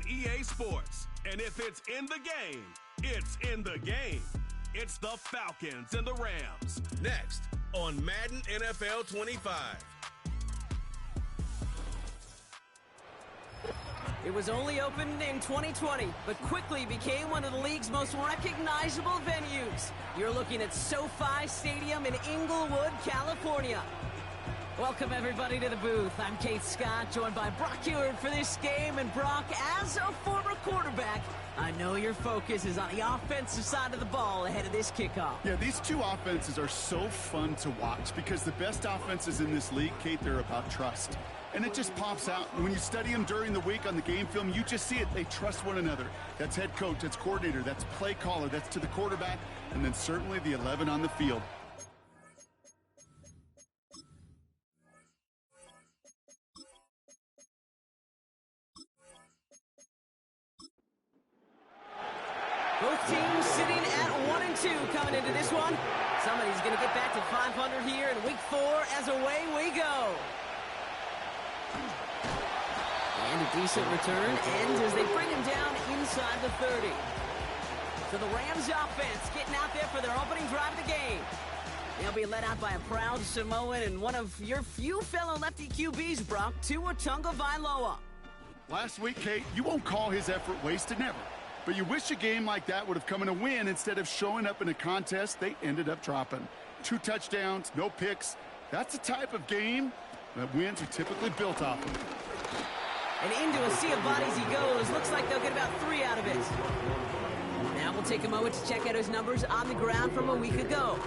EA Sports. And if it's in the game, it's in the game. It's the Falcons and the Rams. Next on Madden NFL 25. It was only opened in 2020, but quickly became one of the league's most recognizable venues. You're looking at SoFi Stadium in Inglewood, California. Welcome, everybody, to the booth. I'm Keith Scott, joined by Brock Ewert for this game. And Brock, as a former quarterback, I know your focus is on the offensive side of the ball ahead of this kickoff. Yeah, these two offenses are so fun to watch because the best offenses in this league, Kate, they're about trust. And it just pops out. When you study them during the week on the game film, you just see it. They trust one another. That's head coach, that's coordinator, that's play caller, that's to the quarterback, and then certainly the 11 on the field. Both teams sitting at 1-2 coming into this one. Somebody's going to get back to 500 here in week 4 as away we go. And a decent return ends as they bring him down inside the 30. So the Rams offense getting out there for their opening drive of the game. They'll be led out by a proud Samoan and one of your few fellow lefty QBs, Brock, Tua Tagovailoa. Last week, Kate, you won't call his effort wasted, never. But you wish a game like that would have come in a win instead of showing up in a contest they ended up dropping. 2 touchdowns, no picks. That's the type of game that wins are typically built off of. And into a sea of bodies he goes. Looks like they'll get about 3 out of it. Now we'll take a moment to check out his numbers on the ground from a week ago.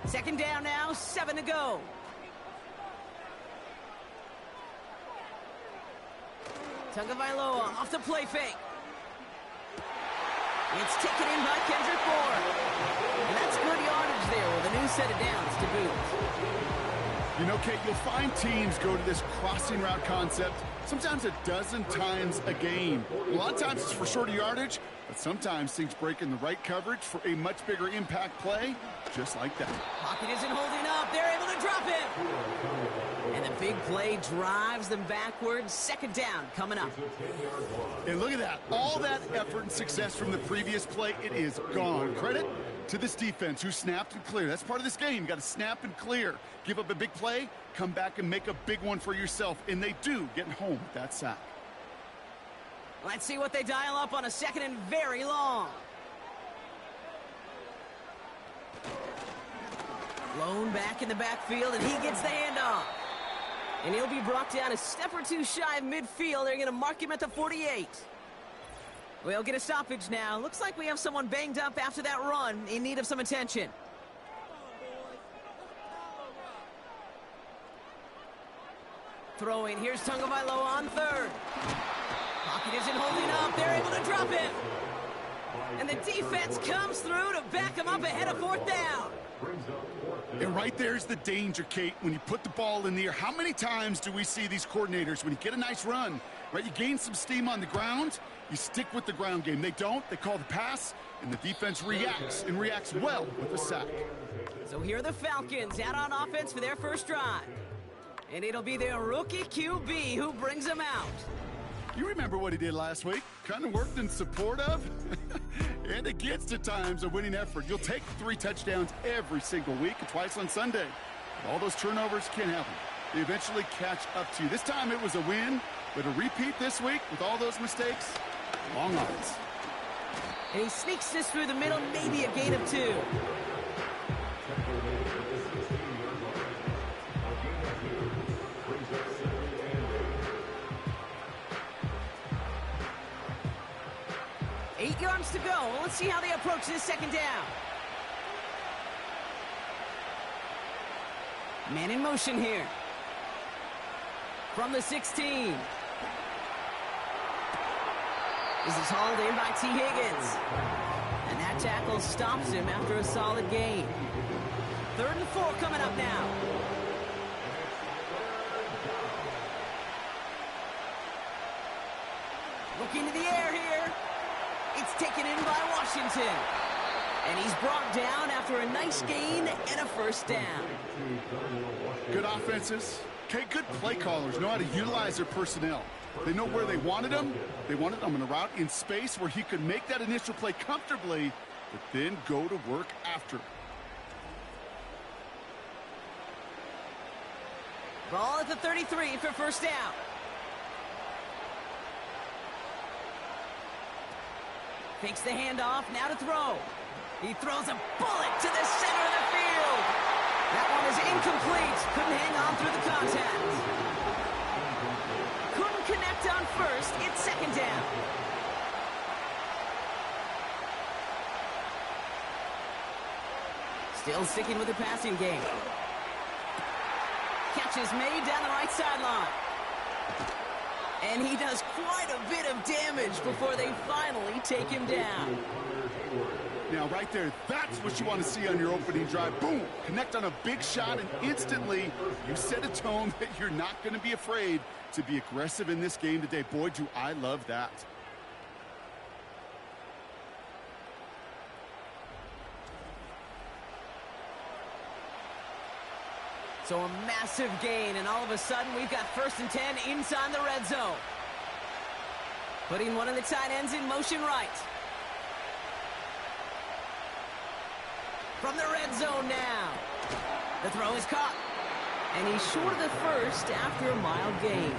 Second down now, 7 to go. Tagovailoa off the play fake. It's taken in by Kendrick Bourne. And that's good yardage there with a new set of downs to boot. You know, Kate, you'll find teams go to this crossing route concept sometimes a dozen times a game. A lot of times it's for shorter yardage, but sometimes things break in the right coverage for a much bigger impact play, just like that. Pocket isn't holding up. They're able to drop him. And the big play drives them backwards. Second down coming up. And look at that. All that effort and success from the previous play, it is gone. Credit to this defense who snapped and cleared. That's part of this game. You got to snap and clear. Give up a big play, come back and make a big one for yourself. And they do, getting home with that sack. Let's see what they dial up on a second and very long. Blown back in the backfield, and he gets the handoff. And he'll be brought down a step or two shy of midfield. They're going to mark him at the 48. We'll get a stoppage now. Looks like we have someone banged up after that run in need of some attention. Throwing. Here's Tagovailoa on third. Pocket isn't holding up. They're able to drop him. And the defense comes through to back him up ahead of 4th down. And right there's the danger, Kate, when you put the ball in the air. How many times do we see these coordinators, when you get a nice run, right, you gain some steam on the ground, you stick with the ground game. They don't. They call the pass, and the defense reacts, and reacts well with a sack. So here are the Falcons out on offense for their first drive. And it'll be their rookie QB who brings them out. You remember what he did last week? Kind of worked in support of and against at times a winning effort. You'll take 3 touchdowns every single week and twice on Sunday. But all those turnovers can't happen. They eventually catch up to you. This time it was a win, but a repeat this week with all those mistakes, long odds. And he sneaks this through the middle, maybe a gain of 2. Eight yards to go. Let's see how they approach this second down. Man in motion here. From the 16. This is hauled in by T. Higgins. And that tackle stops him after a solid gain. 3rd and 4 coming up now. Looking to the air here. It's taken in by Washington. And he's brought down after a nice gain and a first down. Good offenses. Okay, good play callers know how to utilize their personnel. They know where they wanted him. They wanted him in a route in space where he could make that initial play comfortably, but then go to work after. Ball at the 33 for first down. Fakes the handoff, now to throw. He throws a bullet to the center of the field. That one is incomplete. Couldn't hang on through the contact. Couldn't connect on first. It's second down. Still sticking with the passing game. Catch is made down the right sideline. And he does quite a bit of damage before they finally take him down. Now, right there, that's what you want to see on your opening drive. Boom! Connect on a big shot, and instantly you set a tone that you're not going to be afraid to be aggressive in this game today. Boy, do I love that. So a massive gain, and all of a sudden we've got 1st and 10 inside the red zone. Putting one of the tight ends in motion right. From the red zone now. The throw is caught. And he's short of the first after a mild gain.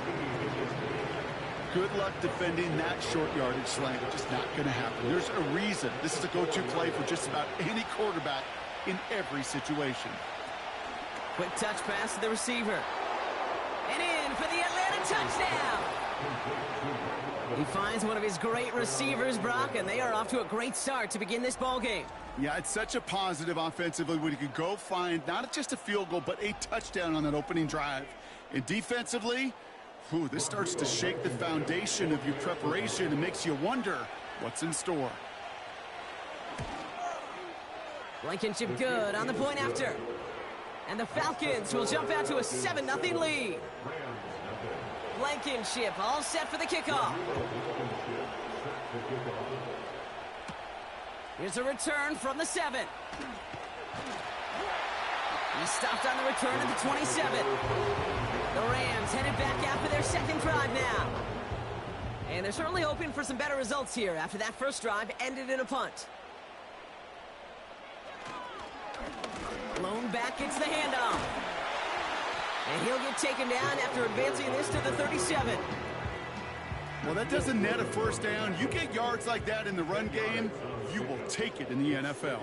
Good luck defending that short yardage slant. Just not going to happen. There's a reason this is a go-to play for just about any quarterback in every situation. Quick touch pass to the receiver. And in for the Atlanta touchdown. He finds one of his great receivers, Brock, and they are off to a great start to begin this ball game. Yeah, it's such a positive offensively when you can go find not just a field goal, but a touchdown on that opening drive. And defensively, this starts to shake the foundation of your preparation and makes you wonder what's in store. Blankenship good on the point after. And the Falcons will jump out to a 7-0 lead. Blankenship all set for the kickoff. Here's a return from the 7. He stopped on the return at the 27. The Rams headed back after their second drive now. And they're certainly hoping for some better results here after that first drive ended in a punt. Blown back, gets the handoff. And he'll get taken down after advancing this to the 37. Well, that doesn't net a first down. You get yards like that in the run game, you will take it in the NFL.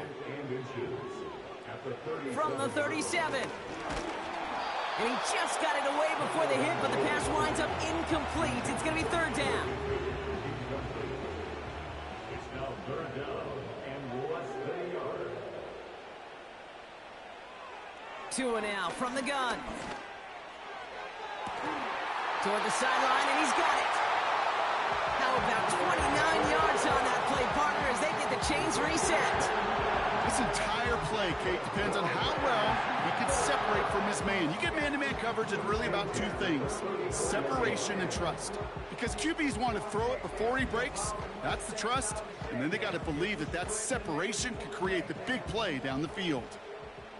From the 37. And he just got it away before the hit, but the pass winds up incomplete. It's going to be third down. It's now third down and less than a yard. Tua now from the gun. Toward the sideline, and he's got it. How about 29 yards on that play, partner, as they get the chains reset. This entire play, Kate, depends on how well he can separate from his man. You get man-to-man coverage, it's really about two things: separation and trust. Because QBs want to throw it before he breaks. That's the trust. And then they got to believe that that separation can create the big play down the field.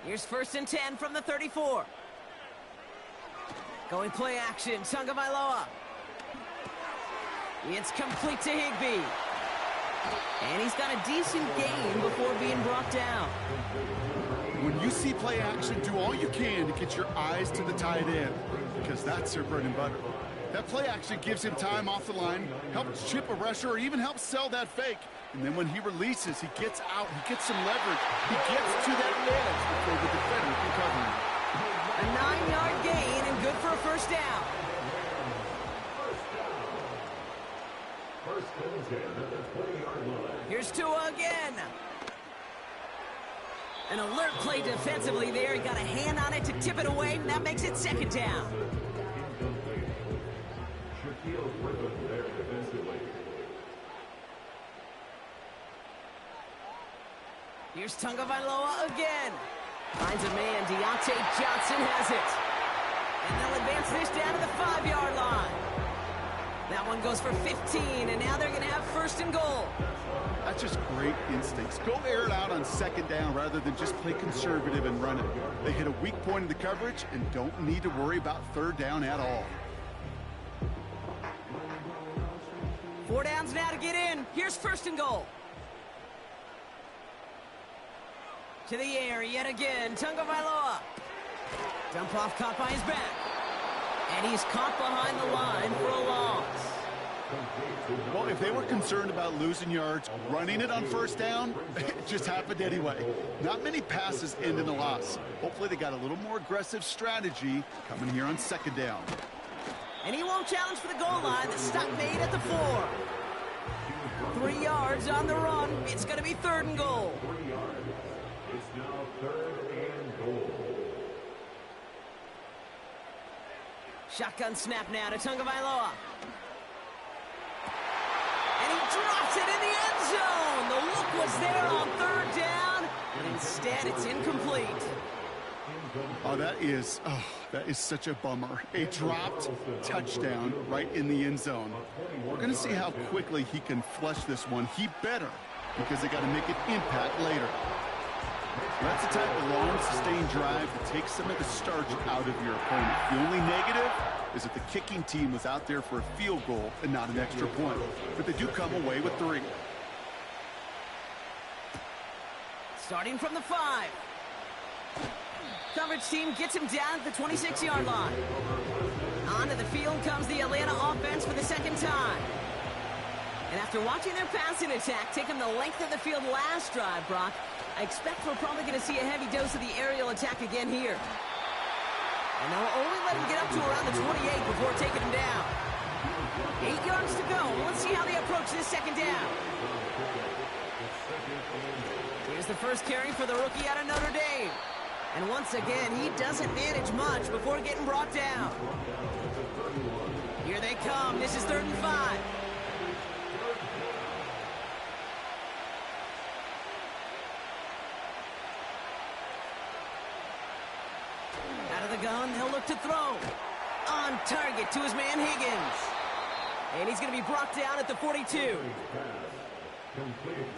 Here's 1st and 10 from the 34. Going play action, Tagovailoa. It's complete to Higbee. And he's got a decent gain before being brought down. When you see play action, do all you can to get your eyes to the tight end, because that's their bread and butter. That play action gives him time off the line, helps chip a rusher, or even helps sell that fake. And then when he releases, he gets out, he gets some leverage. He gets to that edge before the defender can cover him. A 9-yard gain and good for a first down. First and 10 at the 20-yard line. Here's Tua again. An alert play defensively there. He got a hand on it to tip it away, and that makes it second down. Shaquille Griffin there defensively. Here's Tagovailoa again. Finds a man. Deontay Johnson has it. And they'll advance this down to the 5-yard line. That one goes for 15, and now they're going to have first and goal. That's just great instincts. Go air it out on second down rather than just play conservative and run it. They hit a weak point in the coverage and don't need to worry about third down at all. 4 downs now to get in. Here's first and goal. To the air yet again. Tagovailoa. Dump off caught by his back. And he's caught behind the line for a loss. Well, if they were concerned about losing yards, running it on first down, it just happened anyway. Not many passes end in a loss. Hopefully they got a little more aggressive strategy coming here on second down. And he won't challenge for the goal line. The stop made at the 4. 3 yards on the run. It's going to be third and goal. 3 yards. It's now third and goal. Shotgun snap now to Tagovailoa. And he drops it in the end zone. The look was there on third down, but instead it's incomplete. Oh, that is such a bummer. A dropped touchdown right in the end zone. We're going to see how quickly he can flush this one. He better, because they got to make an impact later. That's the type of long, sustained drive that takes some of the starch out of your opponent. The only negative is that the kicking team was out there for a field goal and not an extra point. But they do come away with 3. Starting from the 5. Coverage team gets him down at the 26-yard line. Onto the field comes the Atlanta offense for the second time. And after watching their passing attack take them the length of the field last drive, Brock, I expect we're probably going to see a heavy dose of the aerial attack again here. And they'll only let him get up to around the 28 before taking him down. 8 yards to go. Let's see how they approach this second down. Here's the first carry for the rookie out of Notre Dame. And once again, he doesn't manage much before getting brought down. Here they come. This is 3rd and 5. Out of the gun, they'll look to throw. On target to his man Higgins. And he's going to be brought down at the 42.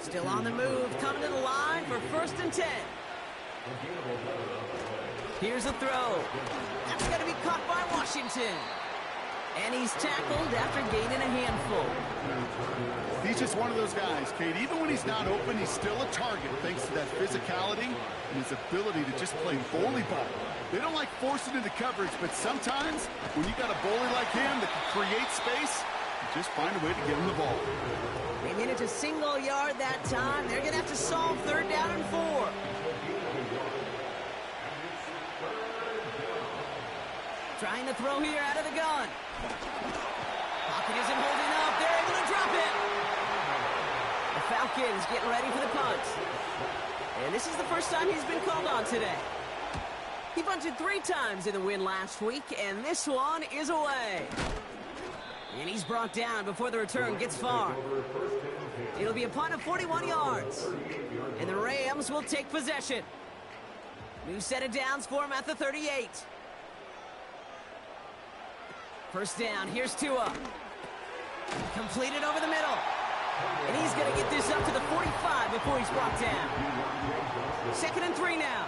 Still on the move, coming to the line for 1st and 10. Here's a throw. That's going to be caught by Washington. And he's tackled after gaining a handful. He's just one of those guys, Kate. Even when he's not open, he's still a target thanks to that physicality and his ability to just play bully ball. They don't like forcing into coverage, but sometimes when you got a bully like him that can create space, you just find a way to get him the ball. They made it to single yard that time. They're going to have to solve 3rd down and 4. Trying to throw here out of the gun. Pocket isn't holding up. They're able to drop it. The Falcons getting ready for the punt. And this is the first time he's been called on today. He punted 3 times in the win last week, and this one is away. And he's brought down before the return gets far. It'll be a punt of 41 yards. And the Rams will take possession. New set of downs for him at the 38. First down, here's Tua. Completed over the middle. And he's going to get this up to the 45 before he's brought down. 2nd and 3 now.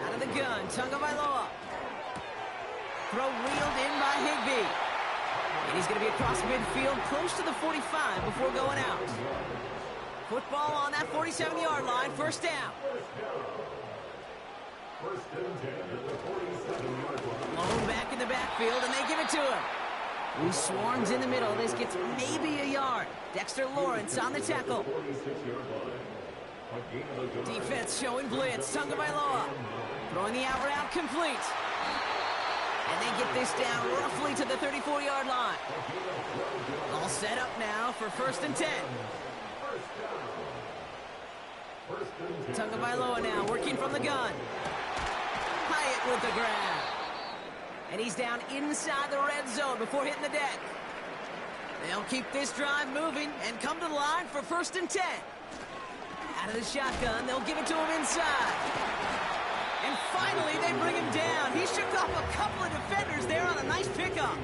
Out of the gun, Tagovailoa. Throw reeled in by Higbee. And he's going to be across midfield, close to the 45 before going out. Football on that 47-yard line, first down. Blown back in the backfield, and they give it to him. He swarms in the middle. This gets maybe a yard. Dexter Lawrence on the tackle. Defense showing blitz. Tagovailoa throwing the out route complete. And they get this down roughly to the 34-yard line. All set up now for 1st and 10. Tagovailoa now working from the gun. Hyatt with the grab. And he's down inside the red zone before hitting the deck. They'll keep this drive moving and come to the line for 1st and 10. Out of the shotgun, they'll give it to him inside. And finally, they bring him down run. He shook off a couple of defenders there on a nice pickup.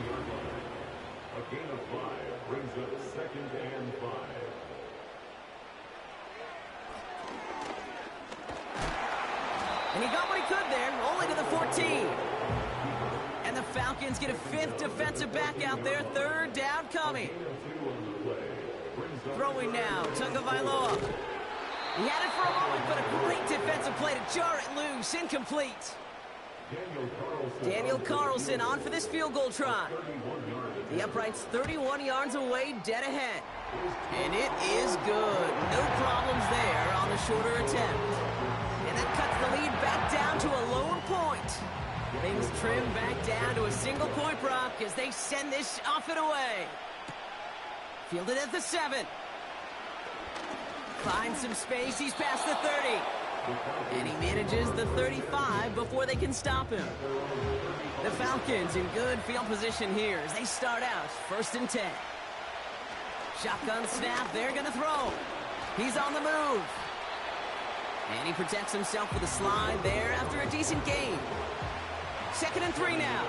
A gain of 5 brings up 2nd and 5. And he got what he could there, only to the 14. And the Falcons get a 5th defensive back out there, 3rd down coming. Throwing now, Tagovailoa. He had it for a moment, but a great defensive play to jar it loose, incomplete. Daniel Carlson on for this field goal try. The upright's 31 yards away, dead ahead. And it is good. No problems there on the shorter attempt. And that cuts the lead back down to a lone point. Things trim back down to a single-point Brock as they send this off and away. Fielded at the 7. Finds some space. He's past the 30. And he manages the 35 before they can stop him. The Falcons in good field position here as they start out 1st and 10. Shotgun snap. They're going to throw. He's on the move. And he protects himself with a slide there after a decent gain. 2nd and 3 now.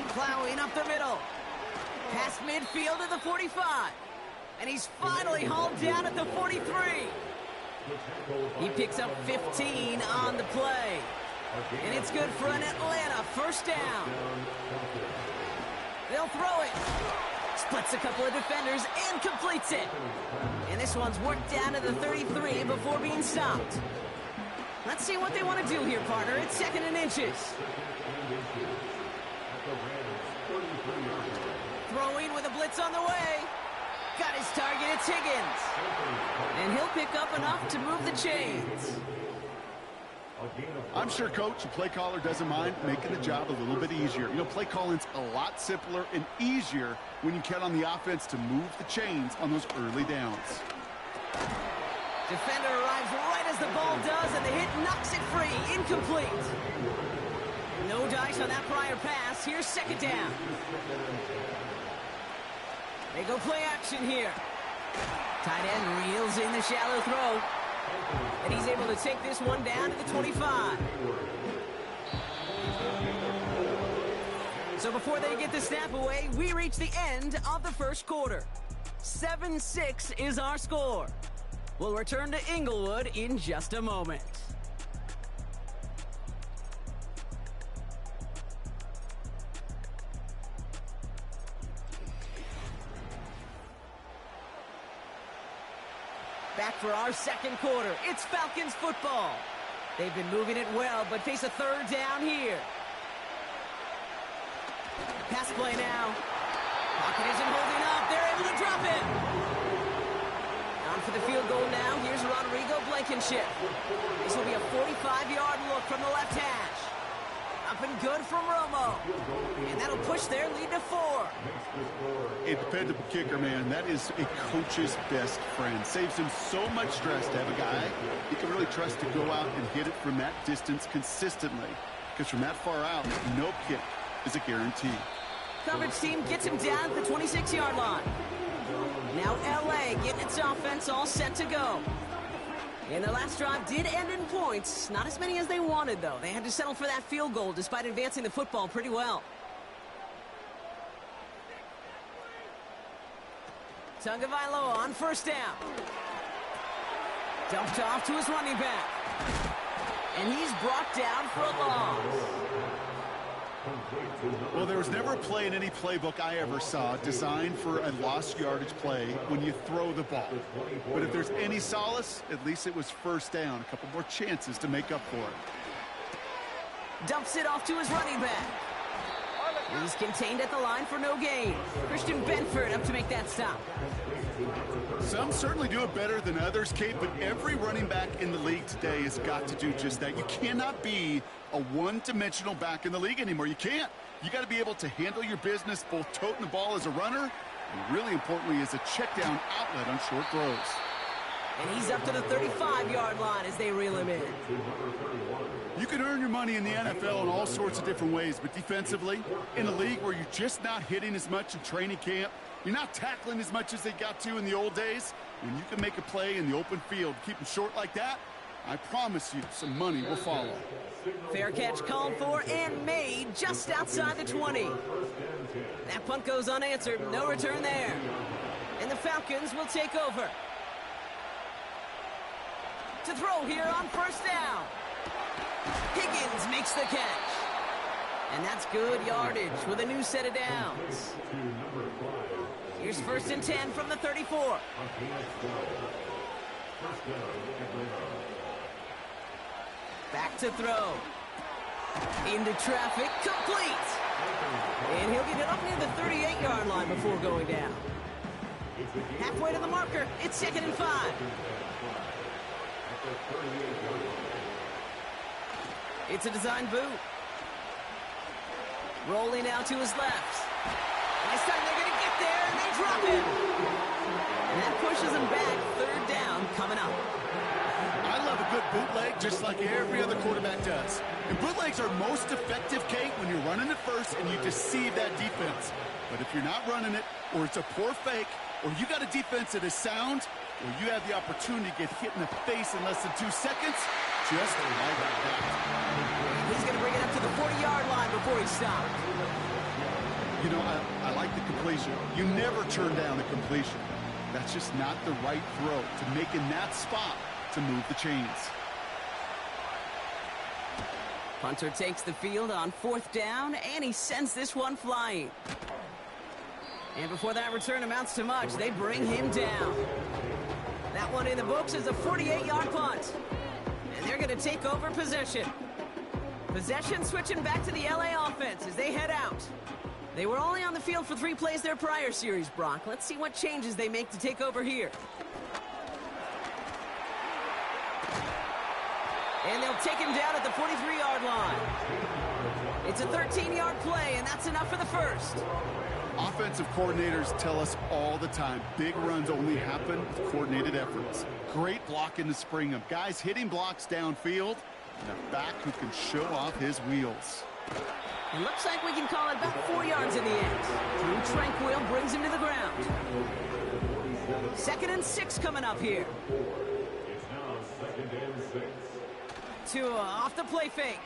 Plowing up the middle. Past midfield at the 45. And he's finally hauled down at the 43. He picks up 15 on the play. And it's good for an Atlanta 1st down. They'll throw it. Splits a couple of defenders and completes it. And this one's worked down to the 33 before being stopped. Let's see what they want to do here, partner. It's 2nd and inches. Throwing with a blitz on the way. Got his target, it's Higgins. And he'll pick up enough to move the chains. I'm sure coach, the play caller, doesn't mind making the job a little bit easier. You know, play calling's a lot simpler and easier when you count on the offense to move the chains on those early downs. Defender arrives right as the ball does, and the hit knocks it free. Incomplete. No dice on that prior pass. Here's 2nd down. They go play action here. Tight end reels in the shallow throw. And he's able to take this one down to the 25. So before they get the snap away, we reach the end of the 1st quarter. 7-6 is our score. We'll return to Inglewood in just a moment. Back for our 2nd quarter. It's Falcons football. They've been moving it well, but face a 3rd down here. Pass play now. Pocket isn't holding up. They're able to drop it. On for the field goal now. Here's Rodrigo Blankenship. This will be a 45-yard look from the left hash. Up and good from Romo. And that'll push their lead to 4. A dependable kicker, man. That is a coach's best friend. Saves him so much stress to have a guy he can really trust to go out and hit it from that distance consistently. Because from that far out, no kick is a guarantee. Coverage team gets him down at the 26-yard line. Now LA getting its offense all set to go. And their last drive did end in points. Not as many as they wanted, though. They had to settle for that field goal despite advancing the football pretty well. Tagovailoa on 1st down. Dumped off to his running back. And he's brought down for a loss. Well, there was never a play in any playbook I ever saw designed for a lost yardage play when you throw the ball. But if there's any solace, at least it was 1st down. A couple more chances to make up for it. Dumps it off to his running back. He's contained at the line for no gain. Christian Benford up to make that stop. Some certainly do it better than others, Kate, but every running back in the league today has got to do just that. You cannot be a one-dimensional back in the league anymore. You can't. You got to be able to handle your business, both toting the ball as a runner and really importantly as a check-down outlet on short throws. And he's up to the 35-yard line as they reel him in. You can earn your money in the NFL in all sorts of different ways, but defensively, in a league where you're just not hitting as much in training camp, you're not tackling as much as they got to in the old days, When you can make a play in the open field, keep them short like that, I promise you some money will follow. Fair catch called for and made just outside the 20. That punt goes unanswered. No return there. And the Falcons will take over. To throw here on first down. Higgins makes the catch. And that's good yardage with a new set of downs. Here's 1st and 10 from the 34. Back to throw. Into traffic, complete. And he'll get it up near the 38-yard line before going down. Halfway to the marker, it's 2nd and 5. It's a design boot. Rolling out to his left. This time they're going to get there, and they drop him. And that pushes him back. 3rd down coming up. I love a good bootleg just like every other quarterback does. And bootlegs are most effective, Kate, when you're running it first and you deceive that defense. But if you're not running it, or it's a poor fake, or you got a defense that is sound, or you have the opportunity to get hit in the face in less than 2 seconds, just like that. He's going to bring it up to the 40-yard line before he stopped. You know, I like the completion. You never turn down a completion. That's just not the right throw to make in that spot to move the chains. Punter takes the field on 4th down, and he sends this one flying. And before that return amounts to much, they bring him down. That one in the books is a 48-yard punt. And they're going to take over possession. Possession switching back to the LA offense as they head out. They were only on the field for 3 plays their prior series, Brock. Let's see what changes they make to take over here. And they'll take him down at the 43-yard line. It's a 13-yard play, and that's enough for the first. Offensive coordinators tell us all the time, big runs only happen with coordinated efforts. Great block in the spring of guys hitting blocks downfield, and a back who can show off his wheels. It looks like we can call it about 4 yards in the end. Drew Tranquil brings him to the ground. 2nd and 6 coming up here. It's now 2nd and 6. Tua off the play fake.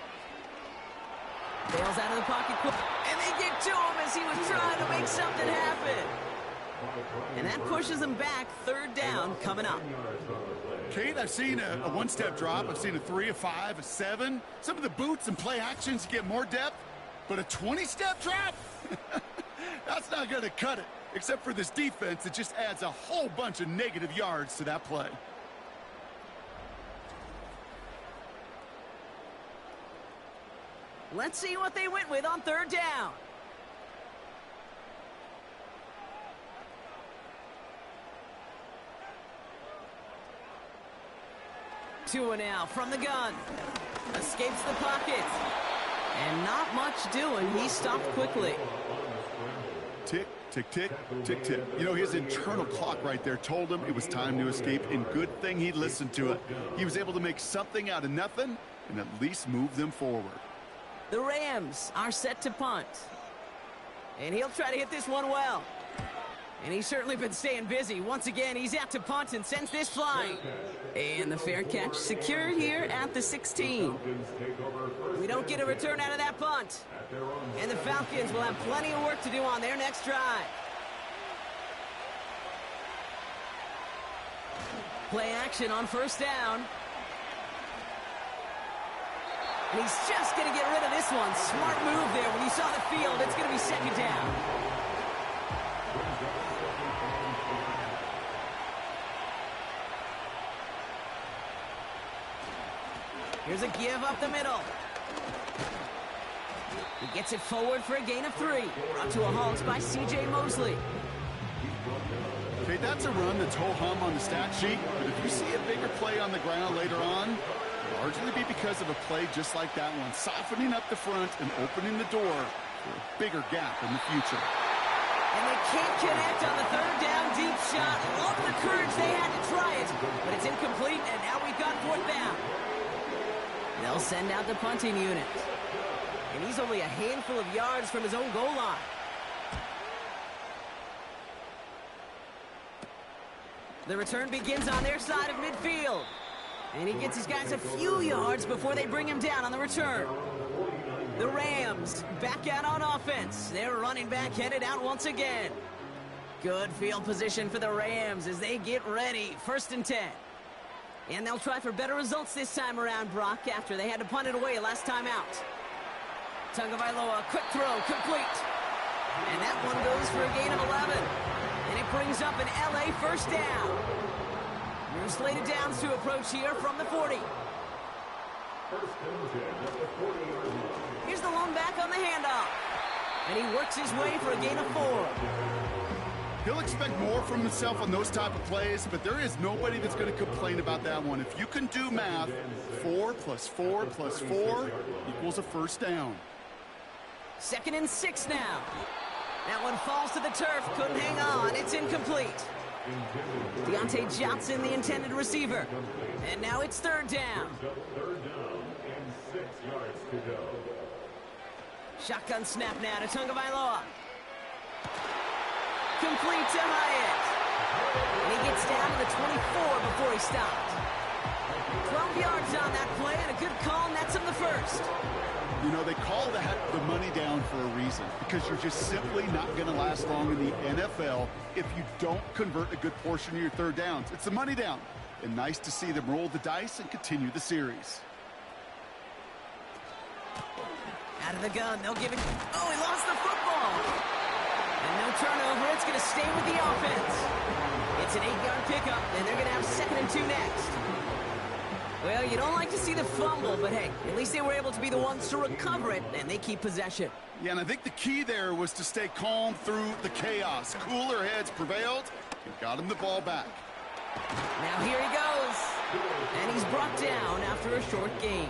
Bails out of the pocket quick. And they get to him as he was trying to make something happen. And that pushes him back. 3rd down coming up. Kate, I've seen a one-step drop. I've seen a 3, a 5, a 7. Some of the boots and play actions get more depth. But a 20-step drop? That's not going to cut it. Except for this defense, it just adds a whole bunch of negative yards to that play. Let's see what they went with on 3rd down. Tua now from the gun. Escapes the pocket. And not much doing. He stopped quickly. Tick, tick, tick, tick, tick. You know, his internal clock right there told him it was time to escape, and good thing he listened to it. He was able to make something out of nothing and at least move them forward. The Rams are set to punt. And he'll try to hit this one well. And he's certainly been staying busy. Once again, he's out to punt and sends this flying. And the fair catch secured here at the 16. We don't get a return out of that punt. And the Falcons will have plenty of work to do on their next drive. Play action on 1st down. And he's just going to get rid of this one. Smart move there. When you saw the field, it's going to be 2nd down. Here's a give up the middle. He gets it forward for a gain of 3. Brought to a halt by C.J. Mosley. Okay, that's a run that's ho-hum on the stat sheet, but if you see a bigger play on the ground later on, it'll largely be because of a play just like that one, softening up the front and opening the door for a bigger gap in the future. And they can't connect on the 3rd down deep shot. Love the courage they had to try it, but it's incomplete, and now we've got 4th down. They'll send out the punting unit. And he's only a handful of yards from his own goal line. The return begins on their side of midfield. And he gets his guys a few yards before they bring him down on the return. The Rams back out on offense. Their running back headed out once again. Good field position for the Rams as they get ready. 1st and 10. And they'll try for better results this time around, Brock, after they had to punt it away last time out. Tagovailoa, quick throw, complete. And that one goes for a gain of 11. And it brings up an LA 1st down. New slated downs to approach here from the 40. Here's the lone back on the handoff. And he works his way for a gain of 4. He'll expect more from himself on those type of plays, but there is nobody that's going to complain about that one. If you can do math, 4 + 4 + 4 equals a 1st down. 2nd and 6 now. That one falls to the turf, couldn't hang on. It's incomplete. Deontay Johnson, the intended receiver. And now it's 3rd down. 3rd down and 6 yards to go. Shotgun snap now to Tagovailoa. Complete to Hyatt. And he gets down to the 24 before he stopped. 12 yards on that play and a good call nets him the 1st. You know, they call that the money down for a reason, because you're just simply not going to last long in the NFL if you don't convert a good portion of your 3rd downs. It's the money down. And nice to see them roll the dice and continue the series. Out of the gun, they'll give it. Oh, he lost the football. And no turnover, it's going to stay with the offense. It's an 8-yard pickup, and they're going to have 2nd and 2 next. Well, you don't like to see the fumble, but hey, at least they were able to be the ones to recover it, and they keep possession. Yeah, and I think the key there was to stay calm through the chaos. Cooler heads prevailed and got him the ball back. Now here he goes. And he's brought down after a short gain.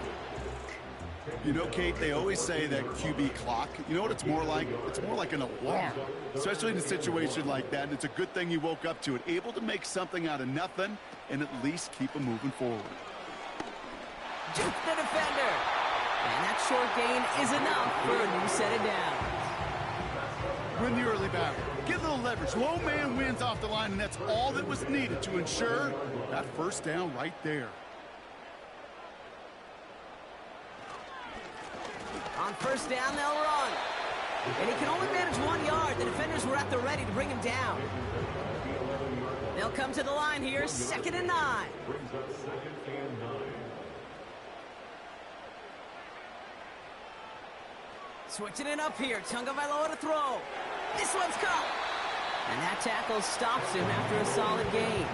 You know, Kate, they always say that QB clock, you know what it's more like? It's more like an alarm, especially in a situation like that. And it's a good thing you woke up to it, able to make something out of nothing and at least keep them moving forward. Juke the defender. And that short gain is enough for a new set of downs. Win the early battle. Get a little leverage. Low man wins off the line, and that's all that was needed to ensure that 1st down right there. On 1st down, they'll run. And he can only manage 1 yard. The defenders were at the ready to bring him down. They'll come to the line here, 2nd and 9. Switching it up here. Tagovailoa to throw. This one's caught. And that tackle stops him after a solid gain.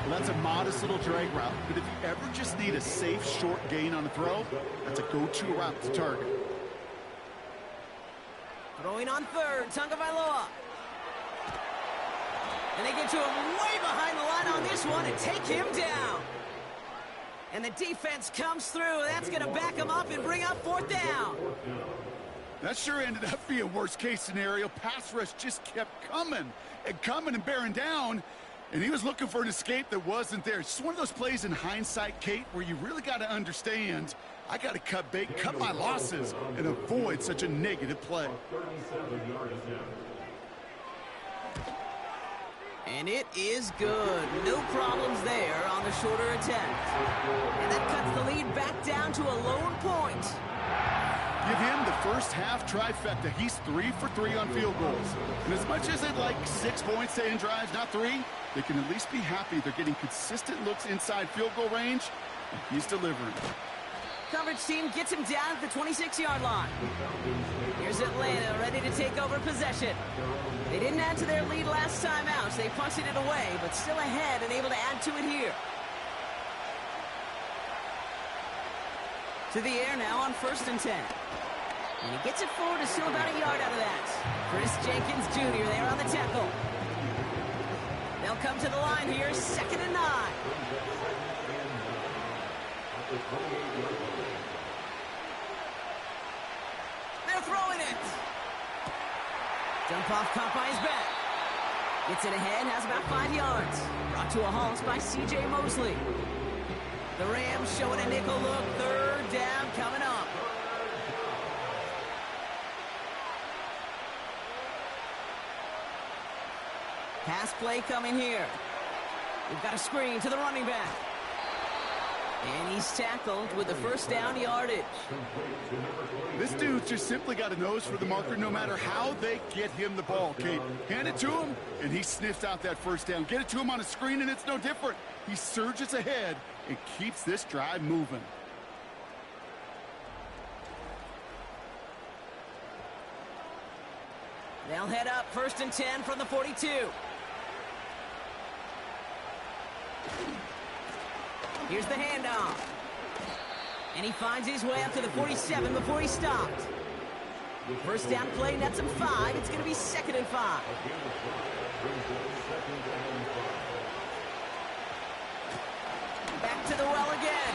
Well, that's a modest little drag route, but if you ever just need a safe short gain on a throw, that's a go-to route to target. Throwing on 3rd, Tagovailoa. And they get to him way behind the line on this one and take him down. And the defense comes through. That's going to back him up and bring up 4th down. That sure ended up being worst-case scenario. Pass rush just kept coming and bearing down. And he was looking for an escape that wasn't there. It's just one of those plays in hindsight, Kate, where you really got to understand, I got to cut bait, cut my losses, and avoid such a negative play. And it is good. No problems there on the shorter attempt. And that cuts the lead back down to a lower point. Give him the first half trifecta. He's 3 for 3 on field goals. And as much as they'd like 6 points to end drives, not 3, they can at least be happy they're getting consistent looks inside field goal range, and he's delivering. Coverage team gets him down at the 26-yard line. Here's Atlanta ready to take over possession. They didn't add to their lead last time out, so they punted it away, but still ahead and able to add to it here. To the air now on 1st and 10. And he gets it forward, is still about a yard out of that. Chris Jenkins Jr. there on the tackle. They'll come to the line here, 2nd and 9. They're throwing it. Dump off caught by his back. Gets it ahead, has about 5 yards. Brought to a halt by C.J. Mosley. The Rams showing a nickel look. 3rd down coming up. Pass play coming here. We've got a screen to the running back. And he's tackled with the first down yardage. This dude's just simply got a nose for the marker no matter how they get him the ball, Kate. Hand it to him, and he sniffs out that first down. Get it to him on a screen, and it's no different. He surges ahead and keeps this drive moving. They'll head up 1st and 10 from the 42. Here's the handoff. And he finds his way up to the 47 before he stopped. First down play nets him 5. It's going to be 2nd and 5. Back to the well again.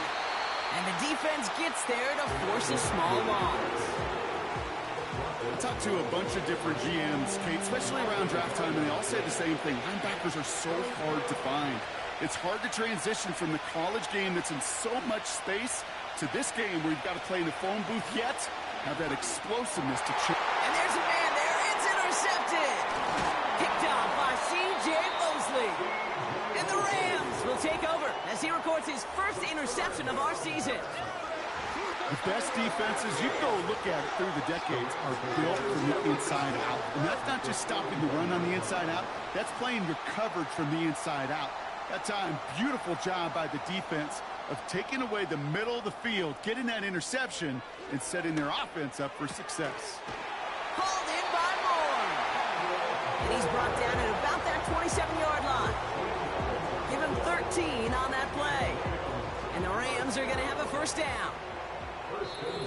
And the defense gets there to force a small loss. I talked to a bunch of different GMs, Kate, especially around draft time, and they all say the same thing. Linebackers are so hard to find. It's hard to transition from the college game that's in so much space to this game where you've got to play in the phone booth yet have that explosiveness to chip. And there's a man there. It's intercepted. Picked off by C.J. Mosley. And the Rams will take over as he records his first interception of our season. The best defenses, you go look at it through the decades, are built from the inside out. And that's not just stopping the run on the inside out. That's playing your coverage from the inside out. That time, beautiful job by the defense of taking away the middle of the field, getting that interception, and setting their offense up for success. Hauled in by Moore. And he's brought down at about that 27-yard line. Give him 13 on that play. And the Rams are going to have a first down.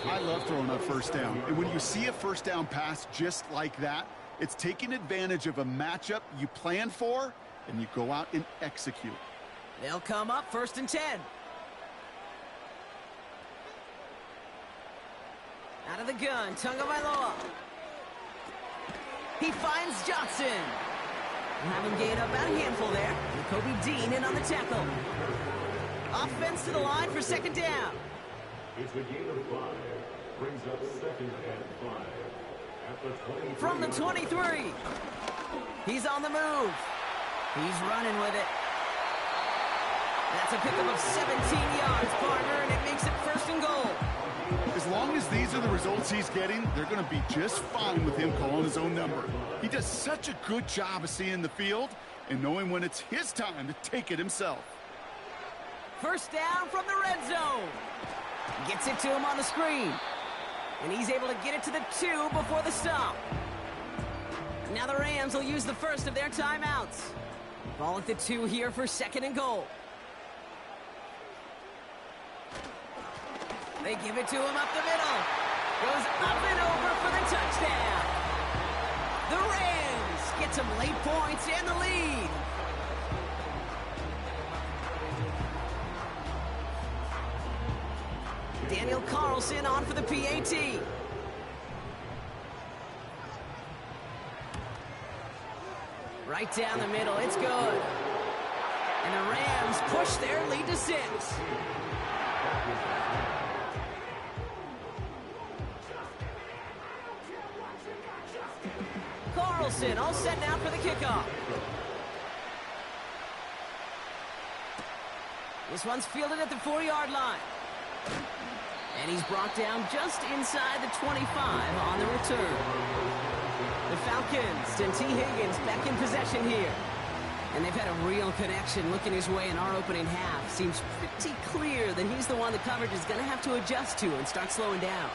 I love throwing up first down. And when you see a first down pass just like that, it's taking advantage of a matchup you plan for, and you go out and execute. They'll come up 1st and 10. Out of the gun, Tagovailoa. He finds Johnson. We'll have him gain about a handful there. And Kobe Dean in on the tackle. Offense to the line for 2nd down. It's a gain of 5. Brings up 2nd and 5. At the 23. From the 23. He's on the move. He's running with it. That's a pickup of 17 yards, partner, and it makes it 1st and goal. As long as these are the results he's getting, they're going to be just fine with him calling his own number. He does such a good job of seeing the field and knowing when it's his time to take it himself. First down from the red zone. Gets it to him on the screen. And he's able to get it to the 2 before the stop. Now the Rams will use the first of their timeouts. Ball at the 2 here for 2nd and goal. They give it to him up the middle. Goes up and over for the touchdown. The Rams get some late points and the lead. Daniel Carlson on for the PAT. Right down the middle, it's good. And the Rams push their lead to 6. Carlson all set now for the kickoff. This one's fielded at the 4-yard line. And he's brought down just inside the 25 on the return. The Falcons and T. Higgins back in possession here. And they've had a real connection looking his way in our opening half. Seems pretty clear that he's the one the coverage is going to have to adjust to and start slowing down.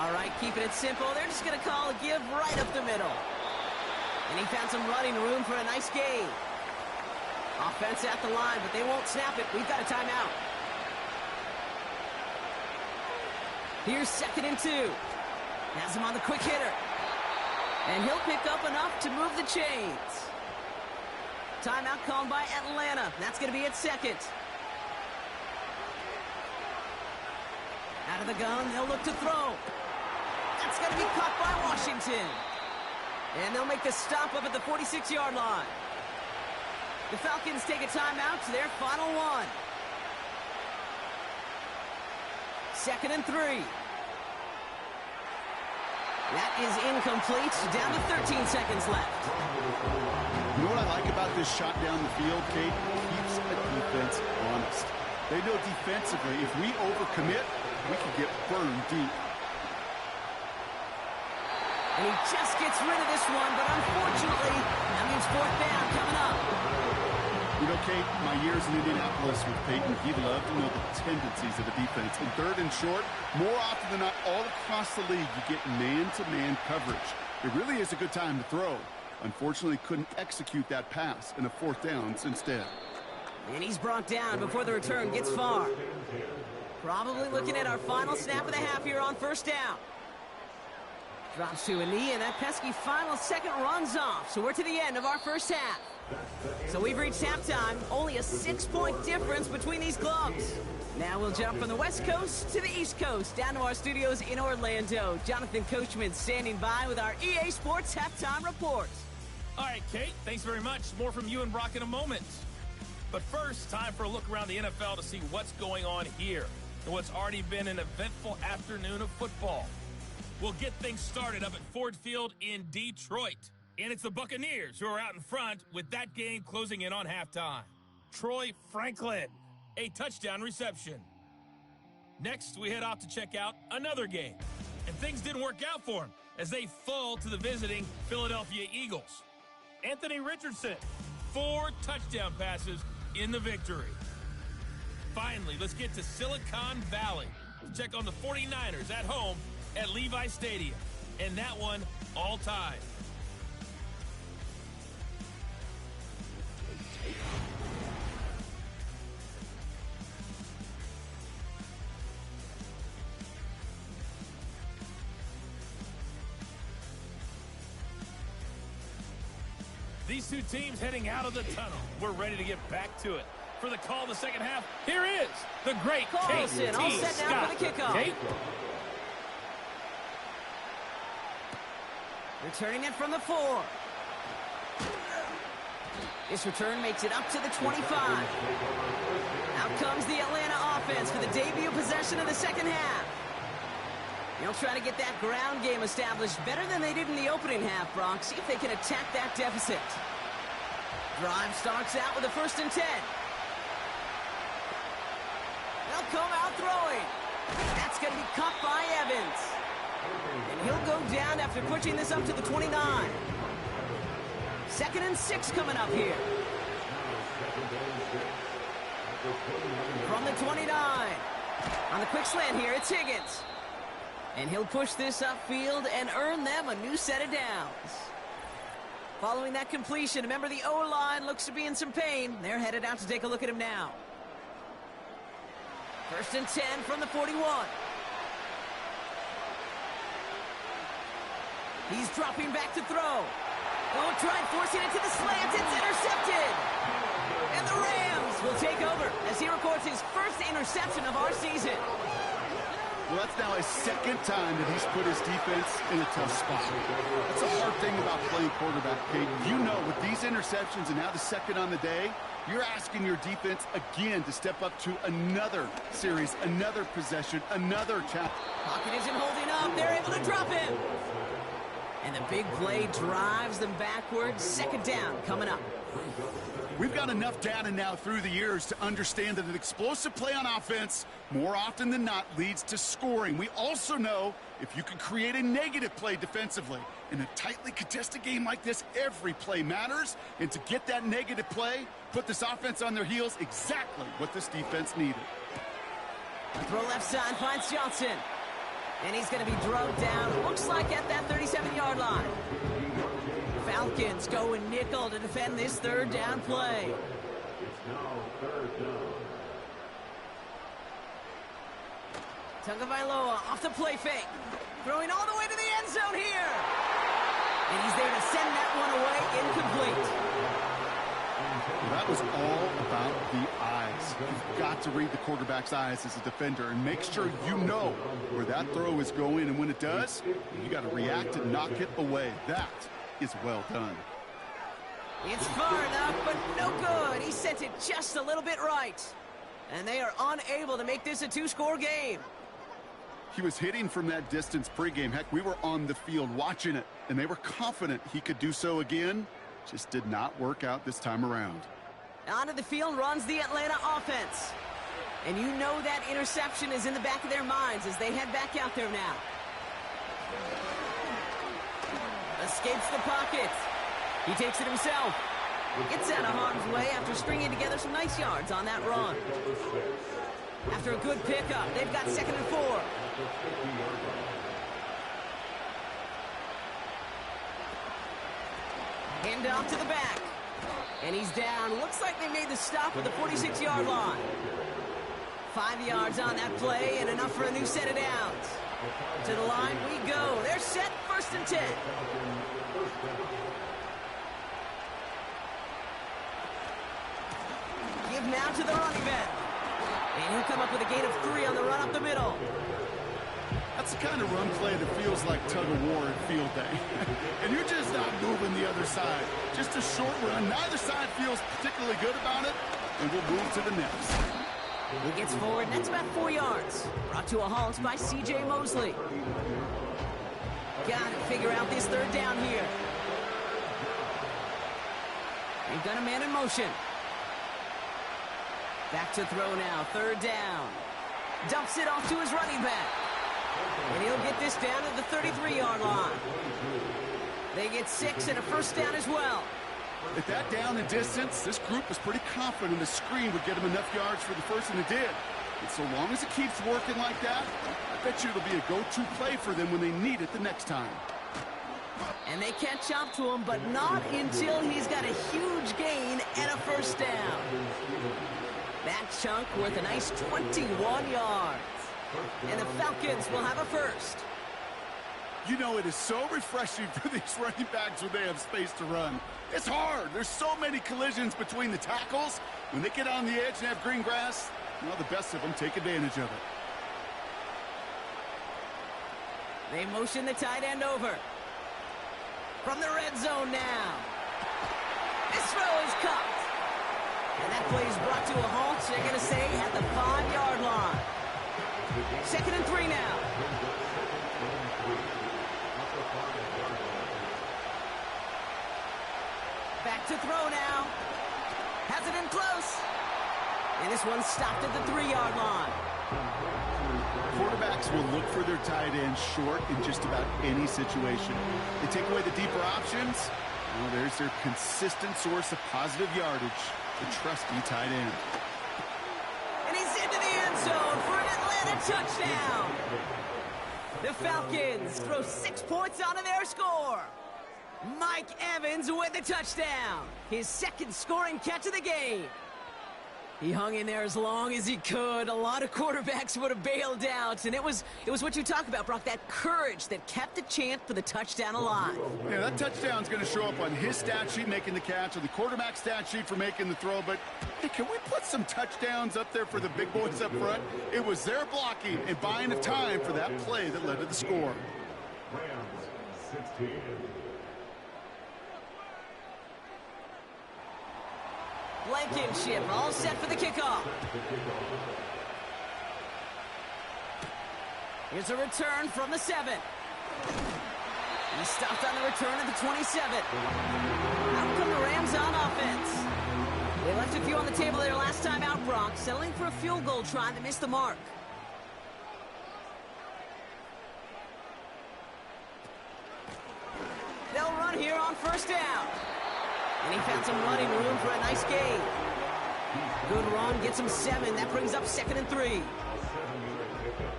All right, keeping it simple. They're just going to call a give right up the middle. And he found some running room for a nice gain. Offense at the line, but they won't snap it. We've got a timeout. Here's 2nd and 2. Has him on the quick hitter. And he'll pick up enough to move the chains. Timeout called by Atlanta. That's going to be at 2nd. Out of the gun, they'll look to throw. That's going to be caught by Washington. And they'll make the stop up at the 46-yard line. The Falcons take a timeout to their final 1. 2nd and 3. That is incomplete. Down to 13 seconds left. You know what I like about this shot down the field, Kate? It keeps the defense honest. They know defensively, if we overcommit, we can get burned deep. And he just gets rid of this one, but unfortunately, that means fourth down coming up. You know, Kate, my years in Indianapolis with Peyton, he loved to know the tendencies of the defense. In third and short, more often than not, all across the league, you get man-to-man coverage. It really is a good time to throw. Unfortunately, couldn't execute that pass in a fourth downs instead. And he's brought down before the return gets far. Probably looking at our final snap of the half here on first down. Drops to a knee, and that pesky final second runs off. So we're to the end of our first half. So we've reached halftime. Only a 6-point difference between these clubs. Now we'll jump from the West Coast to the East Coast, down to our studios in Orlando. Jonathan Coachman standing by with our EA Sports Halftime Report. All right, Kate, thanks very much. More from you and Brock in a moment. But first, time for a look around the NFL to see what's going on here in what's already been an eventful afternoon of football. We'll get things started up at Ford Field in Detroit. And it's the Buccaneers who are out in front with that game closing in on halftime. Troy Franklin, a touchdown reception. Next, we head off to check out another game. And things didn't work out for him as they fall to the visiting Philadelphia Eagles. Anthony Richardson, 4 touchdown passes in the victory. Finally, let's get to Silicon Valley to check on the 49ers at home at Levi Stadium. And that one all tied. These two teams heading out of the tunnel. We're ready to get back to it. For the call of the second half, here is the great Carlson, Kate all T. set now for the kickoff. Kate? Returning it from the 4. This return makes it up to the 25. Out comes the Atlanta offense for the debut possession of the second half. They'll try to get that ground game established better than they did in the opening half, Brock. See if they can attack that deficit. Drive starts out with a 1st and 10. They'll come out throwing. That's going to be caught by Evans. And he'll go down after pushing this up to the 29. 2nd and 6 coming up here. From the 29. On the quick slant here, it's Higgins. And he'll push this upfield and earn them a new set of downs. Following that completion, remember the O-line looks to be in some pain. They're headed out to take a look at him now. 1st and 10 from the 41. He's dropping back to throw. Don't try forcing it to the slant. It's intercepted. And the Rams will take over as he records his first interception of our season. Well, that's now his 2nd time that he's put his defense in a tough spot. That's a hard thing about playing quarterback, Kate. You know, with these interceptions and now the 2nd on the day, you're asking your defense again to step up to another series, another possession, another challenge. Pocket isn't holding up. They're able to drop him. And the big play drives them backwards. 2nd down coming up. We've got enough data now through the years to understand that an explosive play on offense, more often than not, leads to scoring. We also know if you can create a negative play defensively. In a tightly contested game like this, every play matters. And to get that negative play, put this offense on their heels, exactly what this defense needed. A throw left side finds Johnson. And he's going to be drugged down, looks like at that 37-yard line. Falcons going nickel to defend this 3rd down play. It's now 3rd down. Tagovailoa off the play fake. Throwing all the way to the end zone here. And he's there to send that one away, incomplete. Well, that was all about the eyes. You've got to read the quarterback's eyes as a defender and make sure you know where that throw is going. And when it does, you got to react and knock it away. That is well done. It's far enough, but no good. He sent it just a little bit right. And they are unable to make this a 2-score game. He was hitting from that distance pregame. Heck, we were on the field watching it, and they were confident he could do so again. Just did not work out this time around. Onto the field runs the Atlanta offense. And you know that interception is in the back of their minds as they head back out there now. Escapes the pocket. He takes it himself. Gets out of harm's way after stringing together some nice yards on that run. After a good pickup, they've got 2nd and 4. Hand off to the back. And he's down. Looks like they made the stop at the 46-yard line. 5 yards on that play and enough for a new set of downs. To the line we go. They're set, 1st and 10. Give now to the running back. And he'll come up with a gain of 3 on the run up the middle. That's the kind of run play that feels like tug-of-war at field day. And you're just not moving the other side. Just a short run. Neither side feels particularly good about it. And we'll move to the next. He gets forward, and that's about 4 yards. Brought to a halt by C.J. Mosley. Got to figure out this 3rd down here. They've got a man in motion. Back to throw now, 3rd down. Dumps it off to his running back. And he'll get this down to the 33-yard line. They get 6 and a 1st down as well. At that down and distance, this group was pretty confident the screen would get them enough yards for the 1st, and it did. And so long as it keeps working like that, I bet you it'll be a go-to play for them when they need it the next time. And they catch up to him, but not until he's got a huge gain and a 1st down. That chunk worth a nice 21 yards. And the Falcons will have a 1st. You know, it is so refreshing for these running backs when they have space to run. It's hard. There's so many collisions between the tackles. When they get on the edge and have green grass, well, the best of them take advantage of it. They motion the tight end over. From the red zone now. This throw is caught. And that play is brought to a halt, so they're going to say at the 5-yard line. 2nd and 3 now. Back to throw now. Has it in close. And this one's stopped at the 3-yard line. Quarterbacks will look for their tight end short in just about any situation. They take away the deeper options. Well, there's their consistent source of positive yardage, the trusty tight end. And he's into the end zone for an Atlanta touchdown. The Falcons throw 6 points onto their score. Mike Evans with the touchdown. His 2nd scoring catch of the game. He hung in there as long as he could. A lot of quarterbacks would have bailed out. And it was what you talk about, Brock, that courage that kept the chant for the touchdown alive. Yeah, that touchdown's going to show up on his stat sheet making the catch, or the quarterback stat sheet for making the throw. But, hey, can we put some touchdowns up there for the big boys up front? It was their blocking and buying the time for that play that led to the score. Rams 16. Blankenship all set for the kickoff. Here's a return from the 7. He stopped on the return at the 27. Out come the Rams on offense. They left a few on the table their last time out, Brock, settling for a field goal try that missed the mark. They'll run here on 1st down. And he found some running room for a nice gain. Good run, gets him 7. That brings up 2nd and 3. 7-yard pickup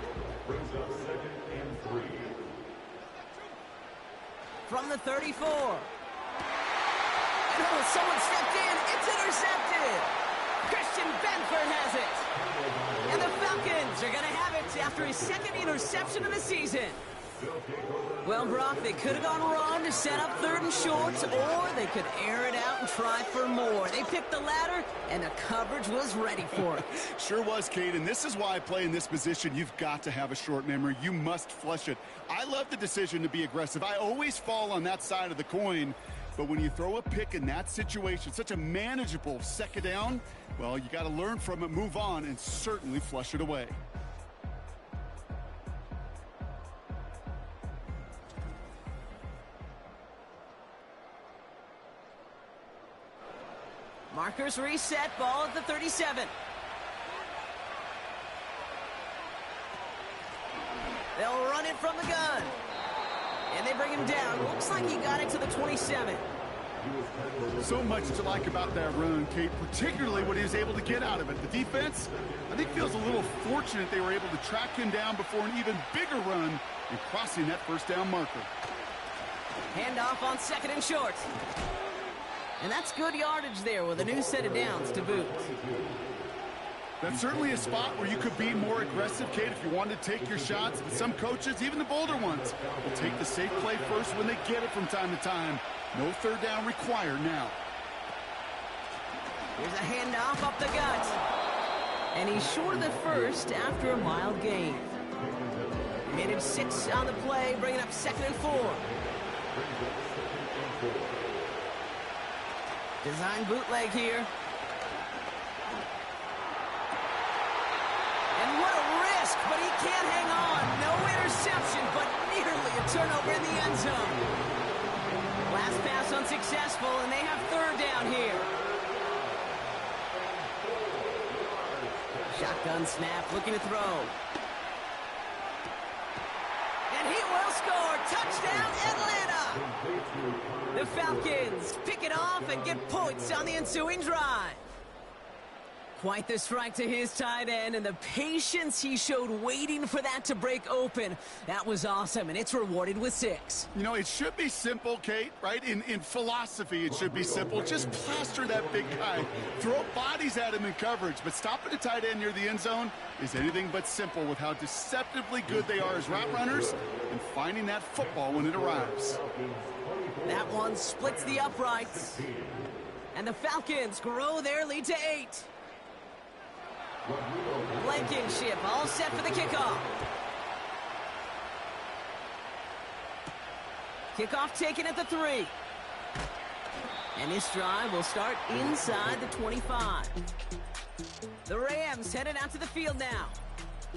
brings up 2nd and 3. From the 34. And oh, someone stepped in. It's intercepted. Christian Benford has it. And the Falcons are going to have it after his 2nd interception of the season. Well, Brock, they could have gone wrong to set up 3rd and short, or they could air it out and try for more. They picked the latter, and the coverage was ready for it. Sure was, Kate, and this is why I play in this position. You've got to have a short memory. You must flush it. I love the decision to be aggressive. I always fall on that side of the coin, but when you throw a pick in that situation, such a manageable 2nd down, well, you got to learn from it, move on, and certainly flush it away. Markers reset, ball at the 37. They'll run it from the gun. And they bring him down. Looks like he got it to the 27. So much to like about that run, Kate, particularly what he was able to get out of it. The defense, I think, feels a little fortunate they were able to track him down before an even bigger run and crossing that first down marker. Handoff on 2nd and short. And that's good yardage there with a new set of downs to boot. That's certainly a spot where you could be more aggressive, Kate, if you wanted to take your shots. But some coaches, even the bolder ones, will take the safe play first when they get it from time to time. No third down required now. Here's a handoff up the gut. And he's short of the first after a mild gain. Minute 6 on the play, bringing up 2nd and 4. Design bootleg here. And what a risk, but he can't hang on. No interception, but nearly a turnover in the end zone. Last pass unsuccessful, and they have 3rd down here. Shotgun snap, looking to throw. And he will score. Touchdown, Atlanta! The Falcons pick it off and get points on the ensuing drive. Quite the strike to his tight end, and the patience he showed waiting for that to break open. That was awesome, and it's rewarded with 6. You know, it should be simple, Kate, right? In philosophy, it should be simple. Just plaster that big guy. Throw bodies at him in coverage, but stopping the tight end near the end zone is anything but simple with how deceptively good they are as route runners and finding that football when it arrives. That one splits the uprights, and the Falcons grow their lead to 8. Blankenship all set for the kickoff. Kickoff taken at the 3. And this drive will start inside the 25. The Rams headed out to the field now.